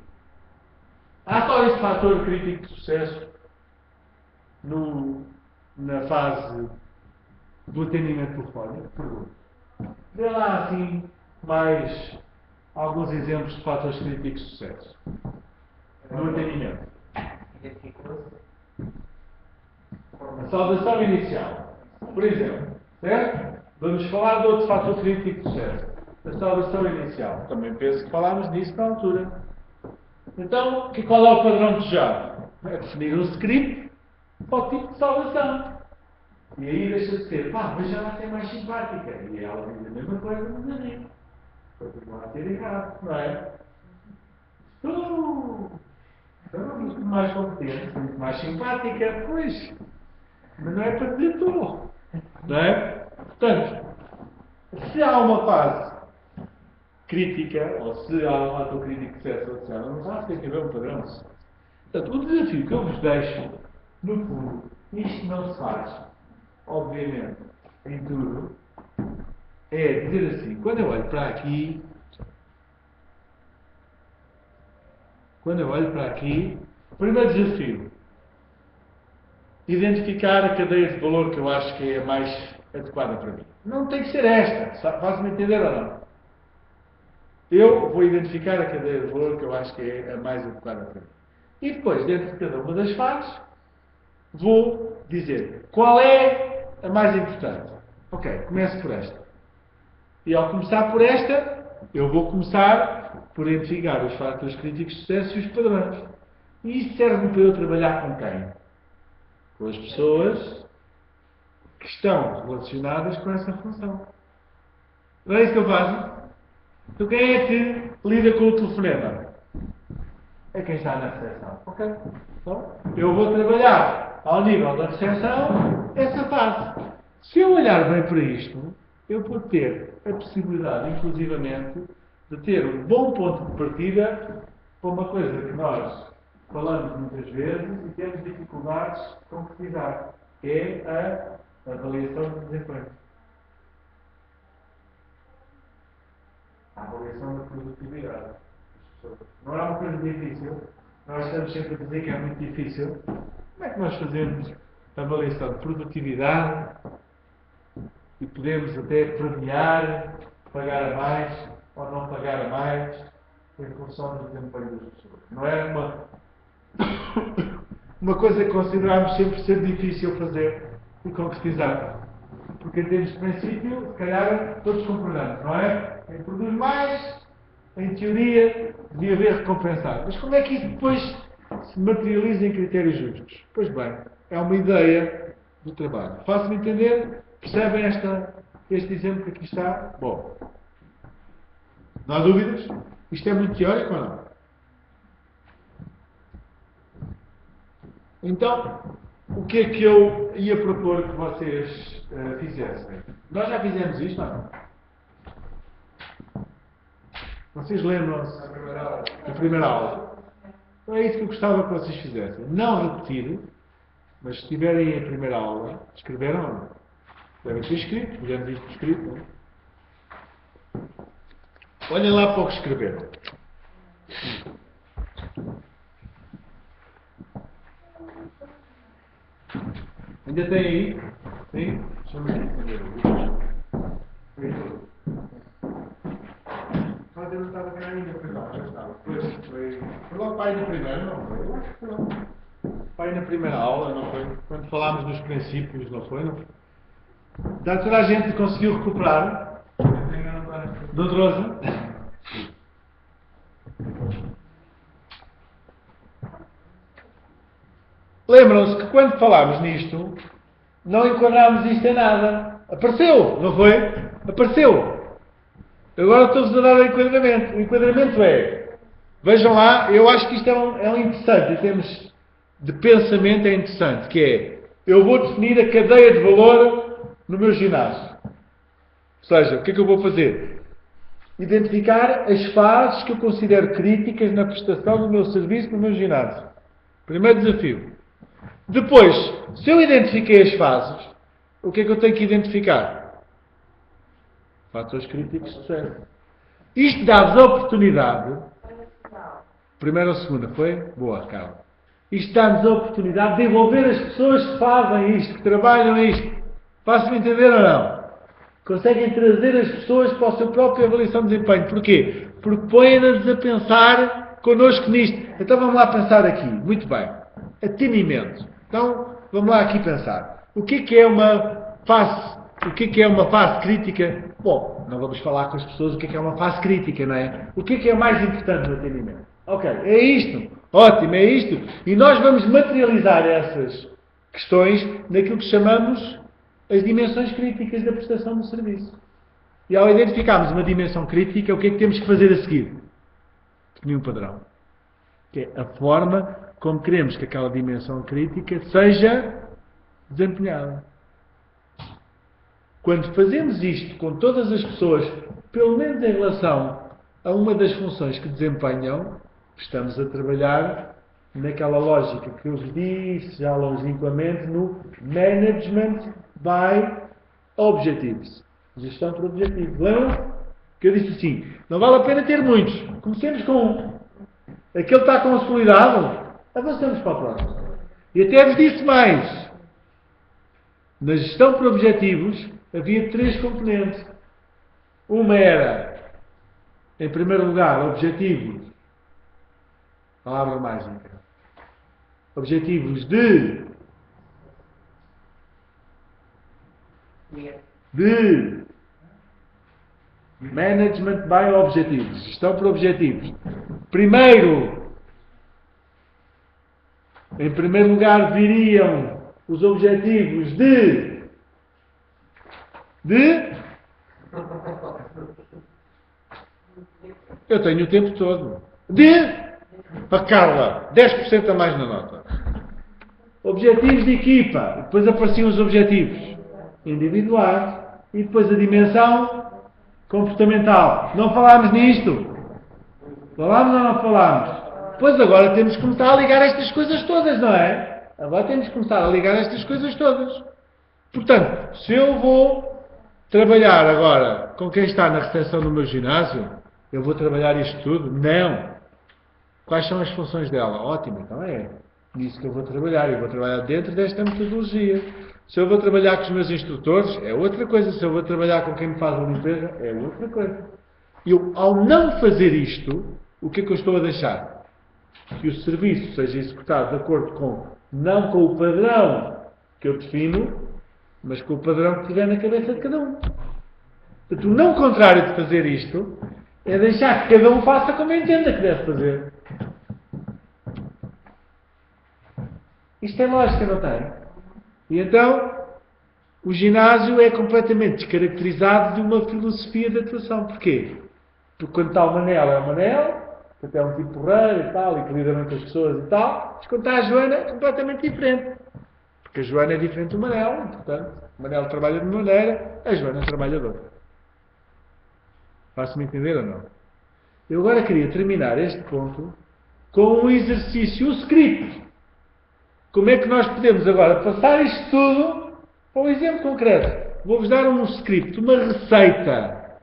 há só esse fator crítico de sucesso na fase do atendimento telefónico? Pergunto. Dê lá assim mais alguns exemplos de fatores críticos de sucesso no atendimento. A saudação inicial, por exemplo, certo? Vamos falar de outro fator crítico de sucesso, a saudação inicial. Também penso que falámos disso na altura. Então, qual é o padrão desejado? É definir um script para o tipo de saudação. E aí deixa de ser, veja lá se é mais simpática. E ela diz a mesma coisa, mas a mim. Continua a ser errado, não é? Estou muito mais competente, muito mais simpática, pois. Mas não é para dizer estou. Não é? Portanto, se há uma fase crítica, ou se há um fator crítico de sucesso associado, não sabe, tem que haver um padrão. Portanto, o desafio que eu vos deixo, no fundo, isto não se faz, obviamente, em tudo, é dizer assim, quando eu olho para aqui, o primeiro desafio, identificar a cadeia de valor que eu acho que é a mais adequada para mim. Não tem que ser esta, faz-me entender ou não? Eu vou identificar a cadeia de valor que eu acho que é a mais adequada para mim. E depois, dentro de cada uma das fases, vou dizer qual é a mais importante. Ok, começo por esta. E ao começar por esta, eu vou começar por identificar os fatores críticos de sucesso e os padrões. E isto serve para eu trabalhar com quem? Com as pessoas que estão relacionadas com essa função. Não é isso que eu faço? Então quem é que lida com o telefonema? É quem está na recepção. Ok? Então, eu vou trabalhar ao nível da recepção essa fase. Se eu olhar bem para isto, eu vou ter a possibilidade, inclusivamente, de ter um bom ponto de partida para uma coisa que nós falamos muitas vezes e temos dificuldades de concretizar, que é a avaliação de desempenho. A avaliação da produtividade. Não é uma coisa difícil. Nós estamos sempre a dizer que é muito difícil. Como é que nós fazemos a avaliação de produtividade e podemos até premiar, pagar a mais ou não pagar a mais em função do desempenho das pessoas? Não é uma coisa que consideramos sempre ser difícil fazer e concretizar. Porque em termos de princípio, se calhar todos concordamos, não é? Quem produz mais, em teoria, devia haver recompensado. Mas como é que isso depois se materializa em critérios justos? Pois bem, é uma ideia do trabalho. Faço-me entender? Percebem este exemplo que aqui está? Bom, não há dúvidas? Isto é muito teórico ou não? Então, o que é que eu ia propor que vocês fizessem? Nós já fizemos isto, não? Vocês lembram-se da primeira aula? Então é isso que eu gostava que vocês fizessem. Não repetir, mas se estiverem a primeira aula, escreveram ou não? Devem ter escrito, fizemos isto escrito, não é? Olhem lá para o que escreveram. Ainda tem aí? Sim? Deixa-me ver. Mas eu não estava vendo ainda, pois não, já estava. Foi logo para aí na primeira, não foi? Eu acho que foi logo. Para aí na primeira aula, não foi? Quando falámos dos princípios, não foi? Não foi? Da toda a gente conseguiu recuperar? Doutor Rosa? Lembram-se que quando falámos nisto, não enquadrámos isto em nada. Apareceu, não foi? Apareceu. Agora estou-vos a dar o enquadramento. O enquadramento é, vejam lá, eu acho que isto é um interessante, em termos de pensamento é interessante, que é, eu vou definir a cadeia de valor no meu ginásio. Ou seja, o que é que eu vou fazer? Identificar as fases que eu considero críticas na prestação do meu serviço no meu ginásio. Primeiro desafio. Depois, se eu identifiquei as fases, o que é que eu tenho que identificar? Fatores críticos de sucesso. Isto dá-vos a oportunidade. Primeira ou segunda, foi? Boa, Carla. Isto dá-nos a oportunidade de envolver as pessoas que fazem isto, que trabalham isto. Faço-me entender ou não? Conseguem trazer as pessoas para a sua própria avaliação de desempenho. Porquê? Porque põem-nas a pensar connosco nisto. Então vamos lá pensar aqui. Muito bem. Atenimento. Então vamos lá aqui pensar. O que é uma fase? O que é uma fase crítica? Bom, não vamos falar com as pessoas o que é uma fase crítica, não é? O que é mais importante no atendimento? Ok, é isto. Ótimo, é isto. E nós vamos materializar essas questões naquilo que chamamos as dimensões críticas da prestação do serviço. E ao identificarmos uma dimensão crítica, o que é que temos que fazer a seguir? Definir um padrão. Que é a forma como queremos que aquela dimensão crítica seja desempenhada. Quando fazemos isto com todas as pessoas, pelo menos em relação a uma das funções que desempenham, estamos a trabalhar naquela lógica que eu vos disse já longínquamente no Management by Objectives. Gestão por objetivos. Lembram? Que eu disse assim, não vale a pena ter muitos. Comecemos com um. Aquele está consolidado, avançamos para o próximo. E até vos disse mais. Na gestão por objetivos havia 3 componentes. Uma era, em primeiro lugar, objetivos. Palavra mágica. Objetivos de Management by Objectives. Gestão por objetivos. Primeiro, em primeiro lugar, viriam os objetivos de eu tenho o tempo todo. A Carla, 10% a mais na nota. Objetivos de equipa. Depois apareciam os objetivos individuais. E depois a dimensão comportamental. Não falámos nisto? Falámos ou não falámos? Pois agora temos que começar a ligar estas coisas todas, não é? Agora temos que começar a ligar estas coisas todas. Portanto, se eu vou trabalhar agora com quem está na recepção do meu ginásio, eu vou trabalhar isto tudo? Não. Quais são as funções dela? Ótimo, então é nisso que eu vou trabalhar. Eu vou trabalhar dentro desta metodologia. Se eu vou trabalhar com os meus instrutores, é outra coisa. Se eu vou trabalhar com quem me faz a limpeza, é outra coisa. Eu, ao não fazer isto, o que é que eu estou a deixar? Que o serviço seja executado de acordo com, não com o padrão que eu defino, mas com o padrão que tiver na cabeça de cada um. Portanto, o não contrário de fazer isto é deixar que cada um faça como entenda que deve fazer. Isto é lógica, não tem? E então, o ginásio é completamente descaracterizado de uma filosofia de atuação. Porquê? Porque quando está o Manel, é o Manel, até é um tipo porreiro e tal, e que lida bem com as pessoas e tal, mas quando está a Joana, é completamente diferente. Porque a Joana é diferente do Manel, e, portanto, o Manel trabalha de uma maneira, a Joana trabalha de outra. Faço-me entender ou não? Eu agora queria terminar este ponto com um exercício, um script. Como é que nós podemos agora passar isto tudo para um exemplo concreto? Vou-vos dar um script, uma receita.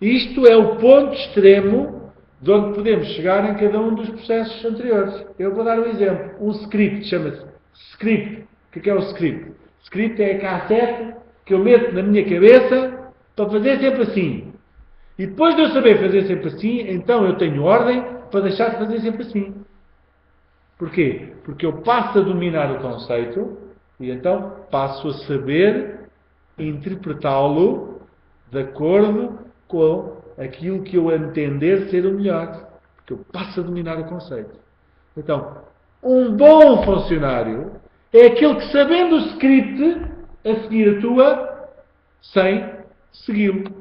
Isto é o ponto extremo de onde podemos chegar em cada um dos processos anteriores. Eu vou dar um exemplo. Um script, chama-se script. O que é o script? Script é a cassete que eu meto na minha cabeça para fazer sempre assim. E depois de eu saber fazer sempre assim, então eu tenho ordem para deixar de fazer sempre assim. Porquê? Porque eu passo a dominar o conceito e então passo a saber interpretá-lo de acordo com aquilo que eu entender ser o melhor. Porque eu passo a dominar o conceito. Então, um bom funcionário é aquele que, sabendo o script, a seguir atua sem segui-lo.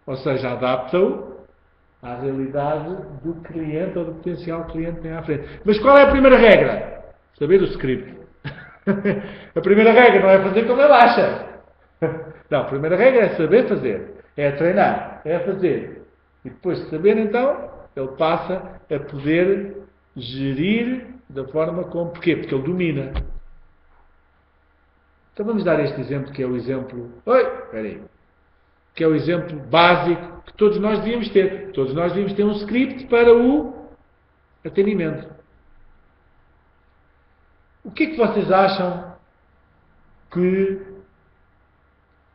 Ou seja, adapta-o à realidade do cliente ou do potencial cliente que tem à frente. Mas qual é a primeira regra? Saber o script. A primeira regra não é fazer como ele acha. Não, a primeira regra é saber fazer. É treinar. É fazer. E depois de saber, então, ele passa a poder gerir da forma como... Porquê? Porque ele domina. Então vamos dar este exemplo, que é o exemplo... Que é o exemplo básico que todos nós devíamos ter. Todos nós devíamos ter um script para o atendimento. O que é que vocês acham que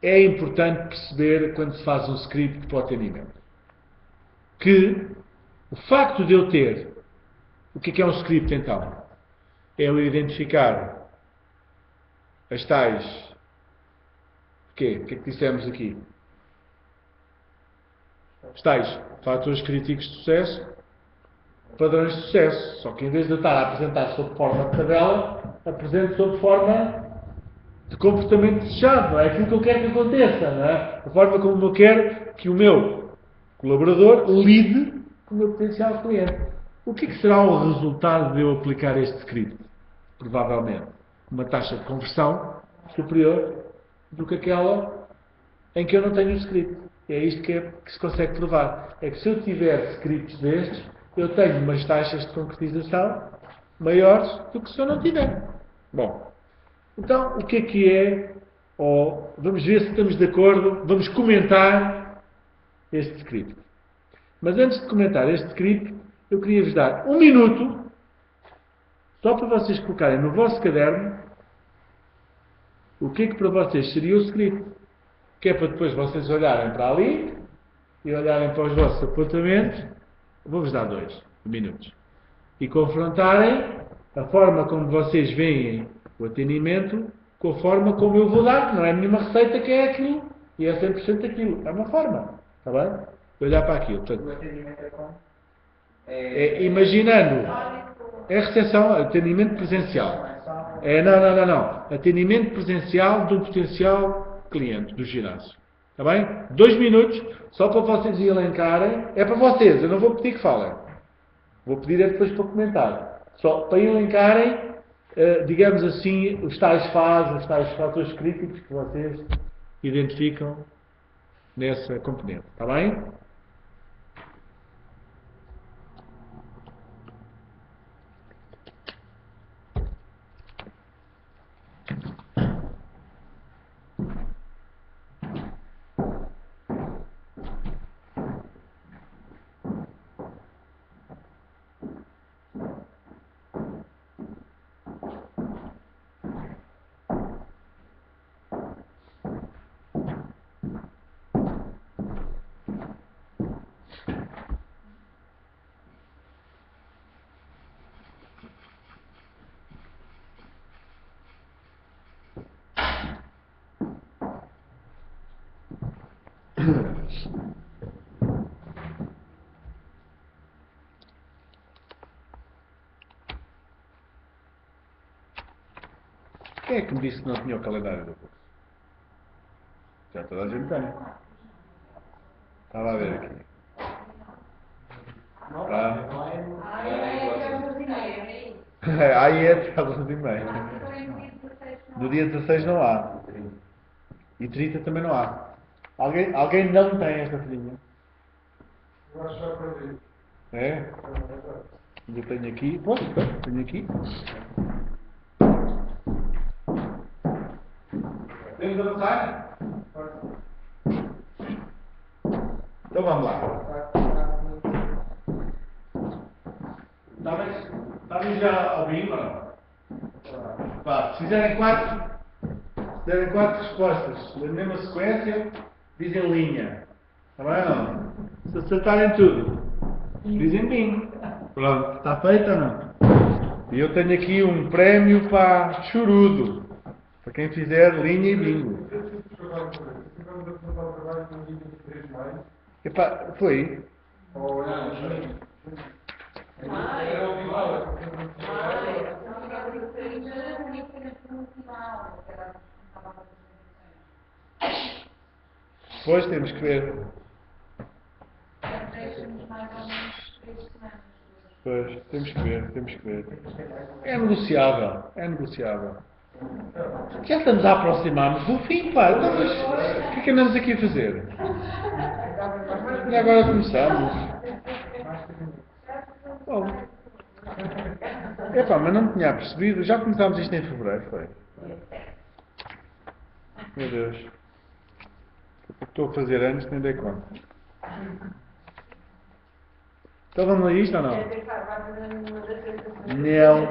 é importante perceber quando se faz um script para o atendimento? Que o facto de eu ter... O que é um script então? É eu identificar as tais... O que é que dissemos aqui? Os tais fatores críticos de sucesso, padrões de sucesso. Só que em vez de eu estar a apresentar sob forma de tabela, apresento sob forma de comportamento desejado. Não é aquilo que eu quero que aconteça. Não é? A forma como eu quero que o meu colaborador lide com o meu potencial cliente. O que será o resultado de eu aplicar este script? Provavelmente uma taxa de conversão superior do que aquela em que eu não tenho o script. É isto que se consegue provar. É que se eu tiver scripts destes, eu tenho umas taxas de concretização maiores do que se eu não tiver. Bom, então o que é? Vamos ver se estamos de acordo. Vamos comentar este script. Mas antes de comentar este script, eu queria vos dar 1 minuto só para vocês colocarem no vosso caderno o que para vocês seria o script. Que é para depois vocês olharem para ali e olharem para os vossos apontamentos. Vou-vos dar 2 minutos. E confrontarem a forma como vocês veem o atendimento com a forma como eu vou dar, que não é nenhuma receita que é aquilo e é 100% aquilo. É uma forma. Está bem? Olhar para aquilo. Portanto, O atendimento é como? Imaginando. É recepção, atendimento presencial. Não. Atendimento presencial do potencial cliente do ginásio. Está bem? 2 minutos, só para vocês elencarem. É para vocês, eu não vou pedir que falem. Vou pedir depois para comentar. Só para elencarem, digamos assim, os tais fases, os tais fatores críticos que vocês identificam nessa componente. Está bem? Quem é que me disse que não tinha o calendário do curso? Já toda a gente tem. Estava a ver aqui. Aí é até às 11h30. No dia 16 não há. E 30 também não há. Alguém não tem esta folhinha? Eu acho que já perdi. É? Eu tenho aqui. Pois, tenho aqui. Temos a passar? Então vamos lá. Estamos já ao bingo, não? Se fizerem 4 respostas na mesma sequência, dizem linha. Está bem ou não? Se acertarem tudo, dizem bingo. Pronto, está feito ou não? E eu tenho aqui um prémio para chorudo. Para quem fizer linha e bingo. Ficamos a apresentar o trabalho no dia 23 de maio. Epá, foi? Ou não, junho. Era o final. Depois temos que ver. Pois, temos que ver. É negociável. Já estamos a aproximar-nos do fim, pá. Então, mas o que é que andamos aqui a fazer? E agora começamos. Bom. Epá, mas não tinha percebido. Já começámos isto em fevereiro, foi? Meu Deus. Estou a fazer anos, nem dei conta. Então vamos a isto ou não? Não.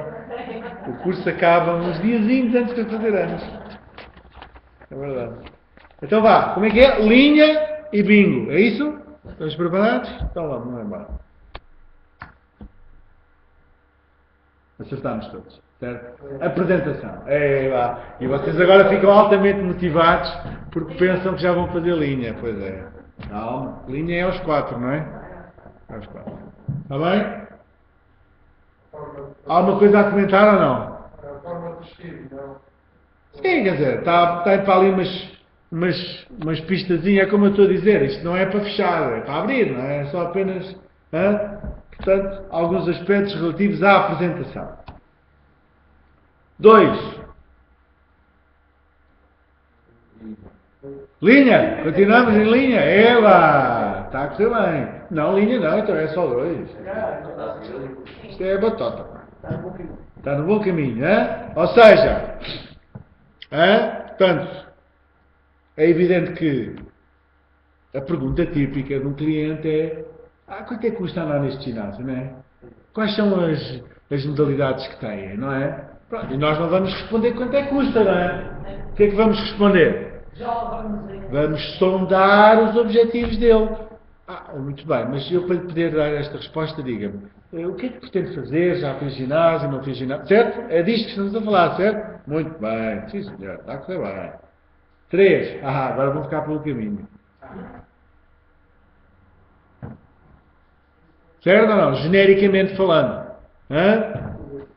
O curso acaba uns diazinhos antes de eu fazer anos. É verdade. Então vá, como é que é? Linha e bingo, é isso? Estamos preparados? Então vamos embora. Acertámos todos, certo? Apresentação. Vá. E vocês agora ficam altamente motivados porque pensam que já vão fazer linha. Pois é. Calma. Linha é aos 4, não é? É aos 4. Está bem? Há alguma coisa a comentar ou não? A forma de vestir, não? Sim, quer dizer, está para ali umas pistazinhas, é como eu estou a dizer, isto não é para fechar, é para abrir, não é? É só apenas, portanto, alguns aspectos relativos à apresentação. 2. Linha, continuamos em linha, ela, está a correr bem. Não, linha não, então é só 2. Isto é batota. Está no bom caminho, hein? Ou seja, portanto, é evidente que a pergunta típica de um cliente é: quanto é que custa andar neste ginásio, não é? Quais são as modalidades que têm, não é? Pronto, e nós não vamos responder quanto é que custa, não é? O que é que vamos responder? Vamos sondar os objetivos dele. Muito bem, mas eu para lhe poder dar esta resposta, diga-me, o que é que pretende fazer? Já fez ginásio, não fez ginásio? Certo? É disto que estamos a falar, certo? Muito bem, sim senhor, está a correr bem. 3, agora vou ficar pelo caminho. Certo ou não? Genericamente falando.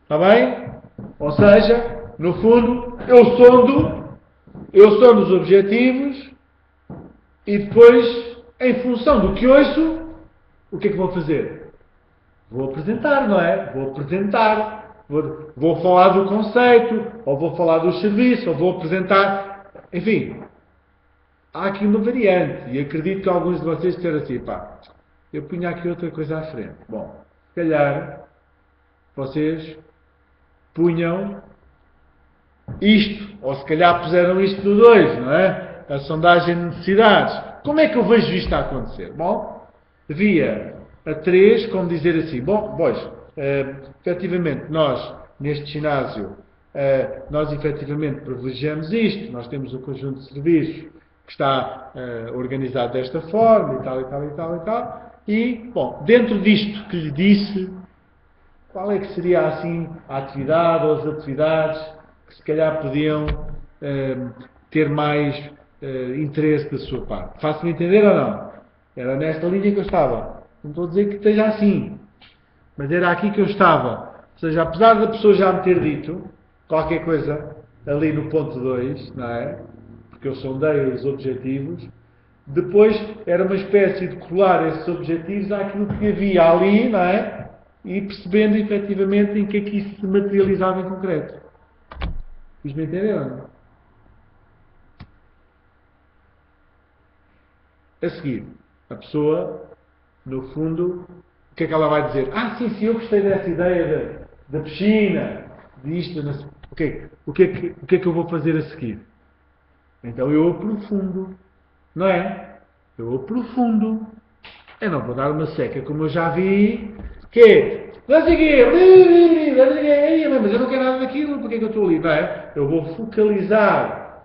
Está bem? Ou seja, no fundo, eu sondo os objetivos e depois, em função do que ouço, o que é que vou fazer? Vou apresentar, não é? Vou apresentar. Vou falar do conceito, ou vou falar do serviço, ou vou apresentar. Enfim, há aqui uma variante. E acredito que alguns de vocês disseram assim: eu punha aqui outra coisa à frente. Bom, se calhar vocês punham isto, ou se calhar puseram isto no 2, não é? A sondagem de necessidades. Como é que eu vejo isto a acontecer? Bom, via a 3, como dizer assim: efetivamente, nós, neste ginásio, nós efetivamente privilegiamos isto, nós temos um conjunto de serviços que está organizado desta forma, e tal, e tal, e tal, e tal. E, bom, dentro disto que lhe disse, qual é que seria, assim, a atividade ou as atividades que se calhar podiam ter mais interesse da sua parte? Faço-me entender ou não? Era nesta linha que eu estava. Não estou a dizer que esteja assim, mas era aqui que eu estava. Ou seja, apesar da pessoa já me ter dito qualquer coisa ali no ponto 2, não é? Porque eu sondei os objetivos, depois era uma espécie de colar esses objetivos àquilo que havia ali, não é? E percebendo efetivamente em que é que isso se materializava em concreto. Fiz-me entender ou não? A seguir, a pessoa, no fundo, o que é que ela vai dizer? Sim, eu gostei dessa ideia da piscina, disto, o que é que eu vou fazer a seguir? Então eu aprofundo, não é? Eu aprofundo. Eu não vou dar uma seca, como eu já vi, que é, mas eu não quero nada daquilo, porque é que eu estou ali, não é? Eu vou focalizar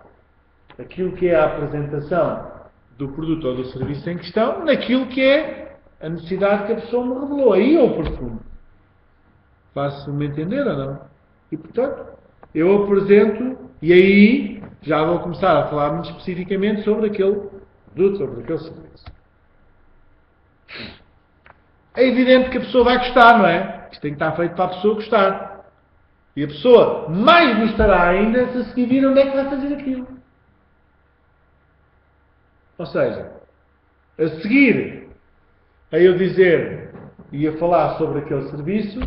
aquilo que é a apresentação do produto ou do serviço em questão, naquilo que é a necessidade que a pessoa me revelou. Aí eu aprofundo. Faço-me entender ou não? E, portanto, eu apresento e aí já vou começar a falar muito especificamente sobre aquele produto, sobre aquele serviço. É evidente que a pessoa vai gostar, não é? Isto tem que estar feito para a pessoa gostar. E a pessoa mais gostará ainda se a seguir vir onde é que vai fazer aquilo. Ou seja, a seguir a eu dizer e a falar sobre aquele serviço,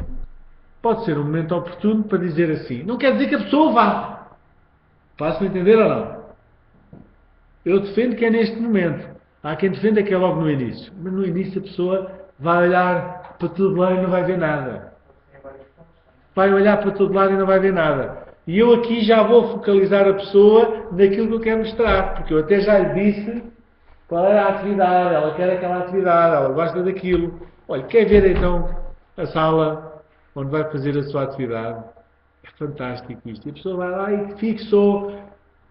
pode ser um momento oportuno para dizer assim. Não quer dizer que a pessoa vá. Faço-me entender ou não? Eu defendo que é neste momento. Há quem defenda que é logo no início. Mas no início a pessoa vai olhar para tudo bem e não vai ver nada. vai olhar para todo lado e não vai ver nada. E eu aqui já vou focalizar a pessoa naquilo que eu quero mostrar, porque eu até já lhe disse qual é a atividade, ela quer aquela atividade, ela gosta daquilo. Olha, quer ver então a sala onde vai fazer a sua atividade? É fantástico isto. E a pessoa vai lá e fixou.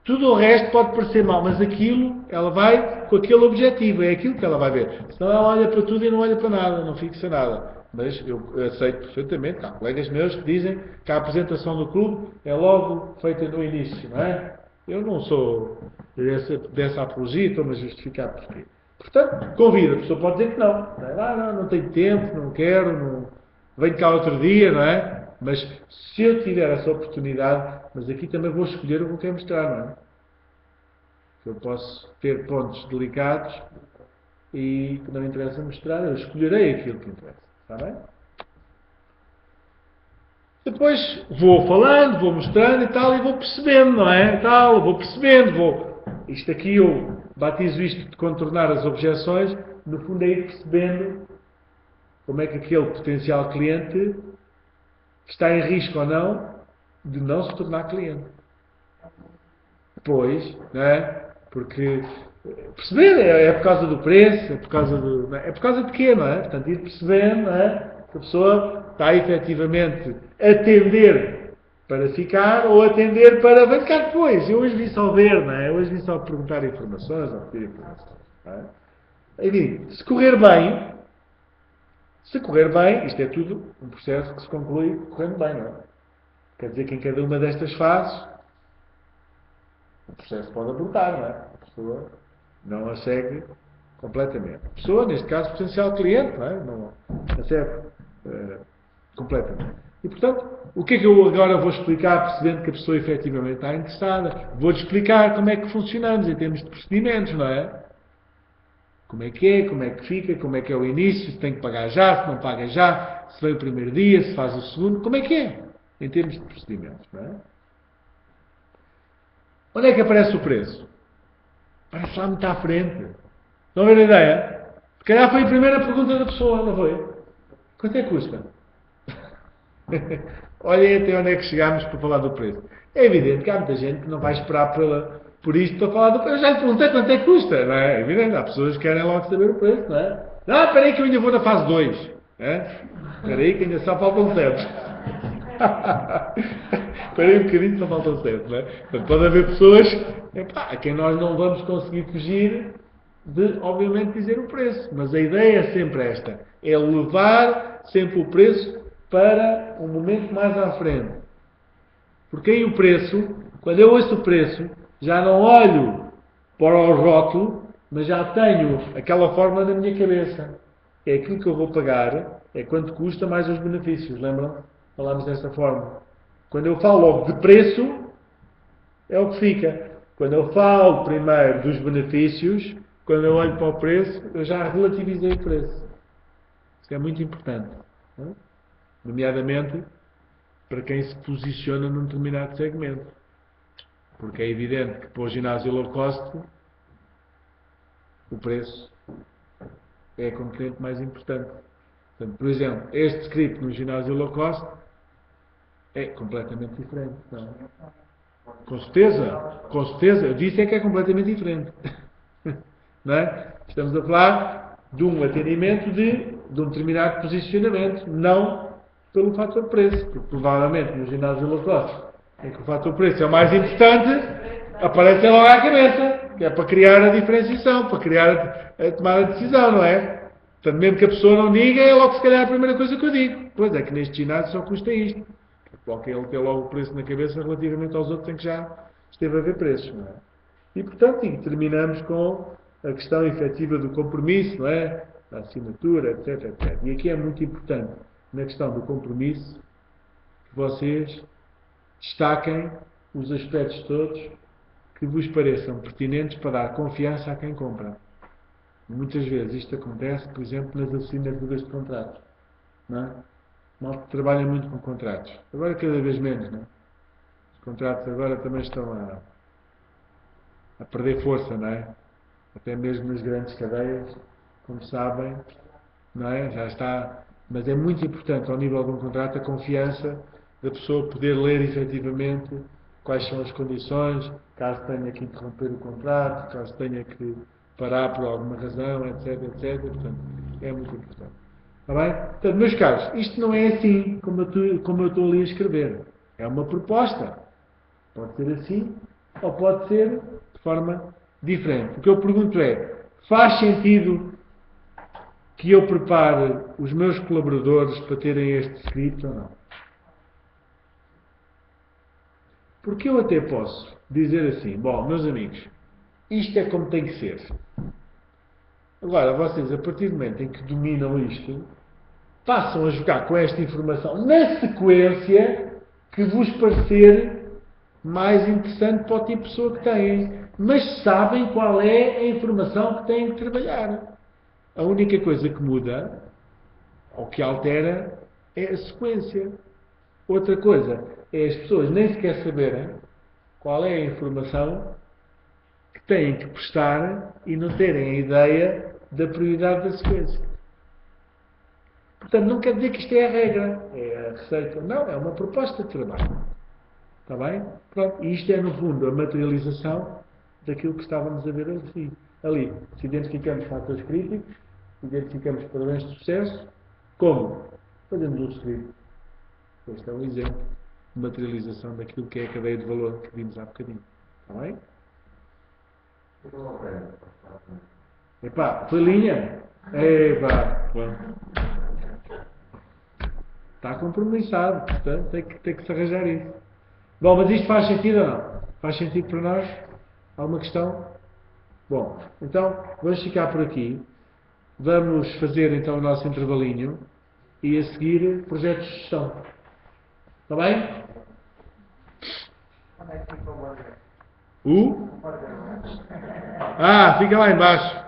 Tudo o resto pode parecer mal, mas aquilo, ela vai com aquele objetivo, é aquilo que ela vai ver. Senão ela olha para tudo e não olha para nada, não fixa nada. Mas eu aceito perfeitamente, há colegas meus que dizem que a apresentação do clube é logo feita no início, não é? Eu não sou dessa apologia, estou-me a justificar porquê. Portanto, convido, a pessoa pode dizer que não. Não tenho tempo, não quero, não... venho cá outro dia, não é? Mas se eu tiver essa oportunidade, mas aqui também vou escolher o que eu quero mostrar, não é? Eu posso ter pontos delicados e que não interessa mostrar, eu escolherei aquilo que interessa. Está bem? Depois vou falando, vou mostrando e tal, e vou percebendo, não é? Tal, vou percebendo, Isto aqui eu batizo isto de contornar as objeções, no fundo é ir percebendo como é que aquele potencial cliente está em risco ou não de não se tornar cliente. Pois, não é? Porque perceber é por causa do preço, é por causa do. É por causa de quê, não é? Portanto, ir percebendo, não é? Que a pessoa está efetivamente a atender para ficar ou a atender para vem cá depois. Eu hoje vim só ver, não é? Eu hoje vim só perguntar informações ou pedir informações. Não é? Enfim, se correr bem, isto é tudo um processo que se conclui correndo bem, não é? Quer dizer que em cada uma destas fases o processo pode abortar, não é? A pessoa não a segue completamente. A pessoa, neste caso, potencial cliente, não é? Não a segue completamente. E, portanto, o que é que eu agora vou explicar, percebendo que a pessoa efetivamente está interessada? Vou-lhe explicar como é que funcionamos em termos de procedimentos, não é? Como é, como é que fica, como é que é o início, se tem que pagar já, se não paga já, se vem o primeiro dia, se faz o segundo, como é que é, em termos de procedimentos, não é? Onde é que aparece o preço? Aparece lá muito à frente. Estão a ver a ideia? Se calhar foi a primeira pergunta da pessoa, não foi? Quanto é que custa? Olhem até onde é que chegámos para falar do preço. É evidente que há muita gente que não vai esperar por isto para falar do preço. Eu já lhe perguntei quanto é que custa, não é? É evidente, há pessoas que querem logo saber o preço, não é? Não, espera aí que eu ainda vou na fase 2. Espera aí que ainda só faltam 7. Espera aí um bocadinho, só faltam 7, não é? Portanto, pode haver pessoas a quem nós não vamos conseguir fugir de, obviamente, dizer o preço. Mas a ideia é sempre esta. É levar sempre o preço para um momento mais à frente. Porque aí o preço, quando eu ouço o preço, já não olho para o rótulo, mas já tenho aquela fórmula na minha cabeça. É aquilo que eu vou pagar, é quanto custa mais os benefícios. Lembram? Falámos desta forma. Quando eu falo logo de preço, é o que fica. Quando eu falo primeiro dos benefícios, quando eu olho para o preço, eu já relativizei o preço. Isso é muito importante. Não é? Nomeadamente para quem se posiciona num determinado segmento. Porque é evidente que para o ginásio low cost o preço é a componente mais importante. Portanto, por exemplo, este script no ginásio low cost é completamente diferente. Não é? Com certeza, eu disse é que é completamente diferente. Não é? Estamos a falar de um atendimento de um determinado posicionamento, não pelo fator preço, porque provavelmente no ginásio low cost, em que o fator preço é o mais importante, aparece logo à cabeça, que é para criar a diferenciação, para criar a tomada de decisão, não é? Portanto, mesmo que a pessoa não diga, é logo se calhar a primeira coisa que eu digo. Pois é que neste ginásio só custa isto. Porque ele tem logo o preço na cabeça relativamente aos outros em que já esteve a ver preços, não é? E, portanto, terminamos com a questão efetiva do compromisso, não é? Da assinatura, etc, etc. E aqui é muito importante, na questão do compromisso, que vocês destaquem os aspectos todos que vos pareçam pertinentes para dar confiança a quem compra. Muitas vezes isto acontece, por exemplo, nas assinaturas de contratos. Não é? Mal que trabalha muito com contratos. Agora cada vez menos, não é? Os contratos agora também estão a perder força, não é? Até mesmo nas grandes cadeias, como sabem, não é? Já está. Mas é muito importante, ao nível de um contrato, a confiança da pessoa poder ler efetivamente quais são as condições, caso tenha que interromper o contrato, caso tenha que parar por alguma razão, etc, etc. Portanto, é muito importante. Está bem? Portanto, meus caros, isto não é assim como eu estou ali a escrever. É uma proposta. Pode ser assim ou pode ser de forma diferente. O que eu pergunto é, faz sentido que eu prepare os meus colaboradores para terem este script ou não? Porque eu até posso dizer assim, bom, meus amigos, isto é como tem que ser. Agora, vocês, a partir do momento em que dominam isto, passam a jogar com esta informação na sequência que vos parecer mais interessante para o tipo de pessoa que têm. Mas sabem qual é a informação que têm que trabalhar. A única coisa que muda, ou que altera, é a sequência. Outra coisa é as pessoas nem sequer saberem qual é a informação que têm que prestar e não terem a ideia da prioridade da sequência. Portanto, não quer dizer que isto é a regra, é a receita. Não, é uma proposta de trabalho. Está bem? Pronto. E isto é, no fundo, a materialização daquilo que estávamos a ver ali. Se identificamos fatores críticos, identificamos padrões de sucesso, como? Fazemos um script. Este é um exemplo de materialização daquilo que é a cadeia de valor que vimos há bocadinho. Está bem? Epá, foi linha? Epá, pronto. Está compromissado, portanto tem que se arranjar isso. Bom, mas isto faz sentido ou não? Faz sentido para nós? Alguma questão? Bom, então vamos ficar por aqui. Vamos fazer então o nosso intervalinho e a seguir projetos de gestão. Está bem? Fica lá embaixo.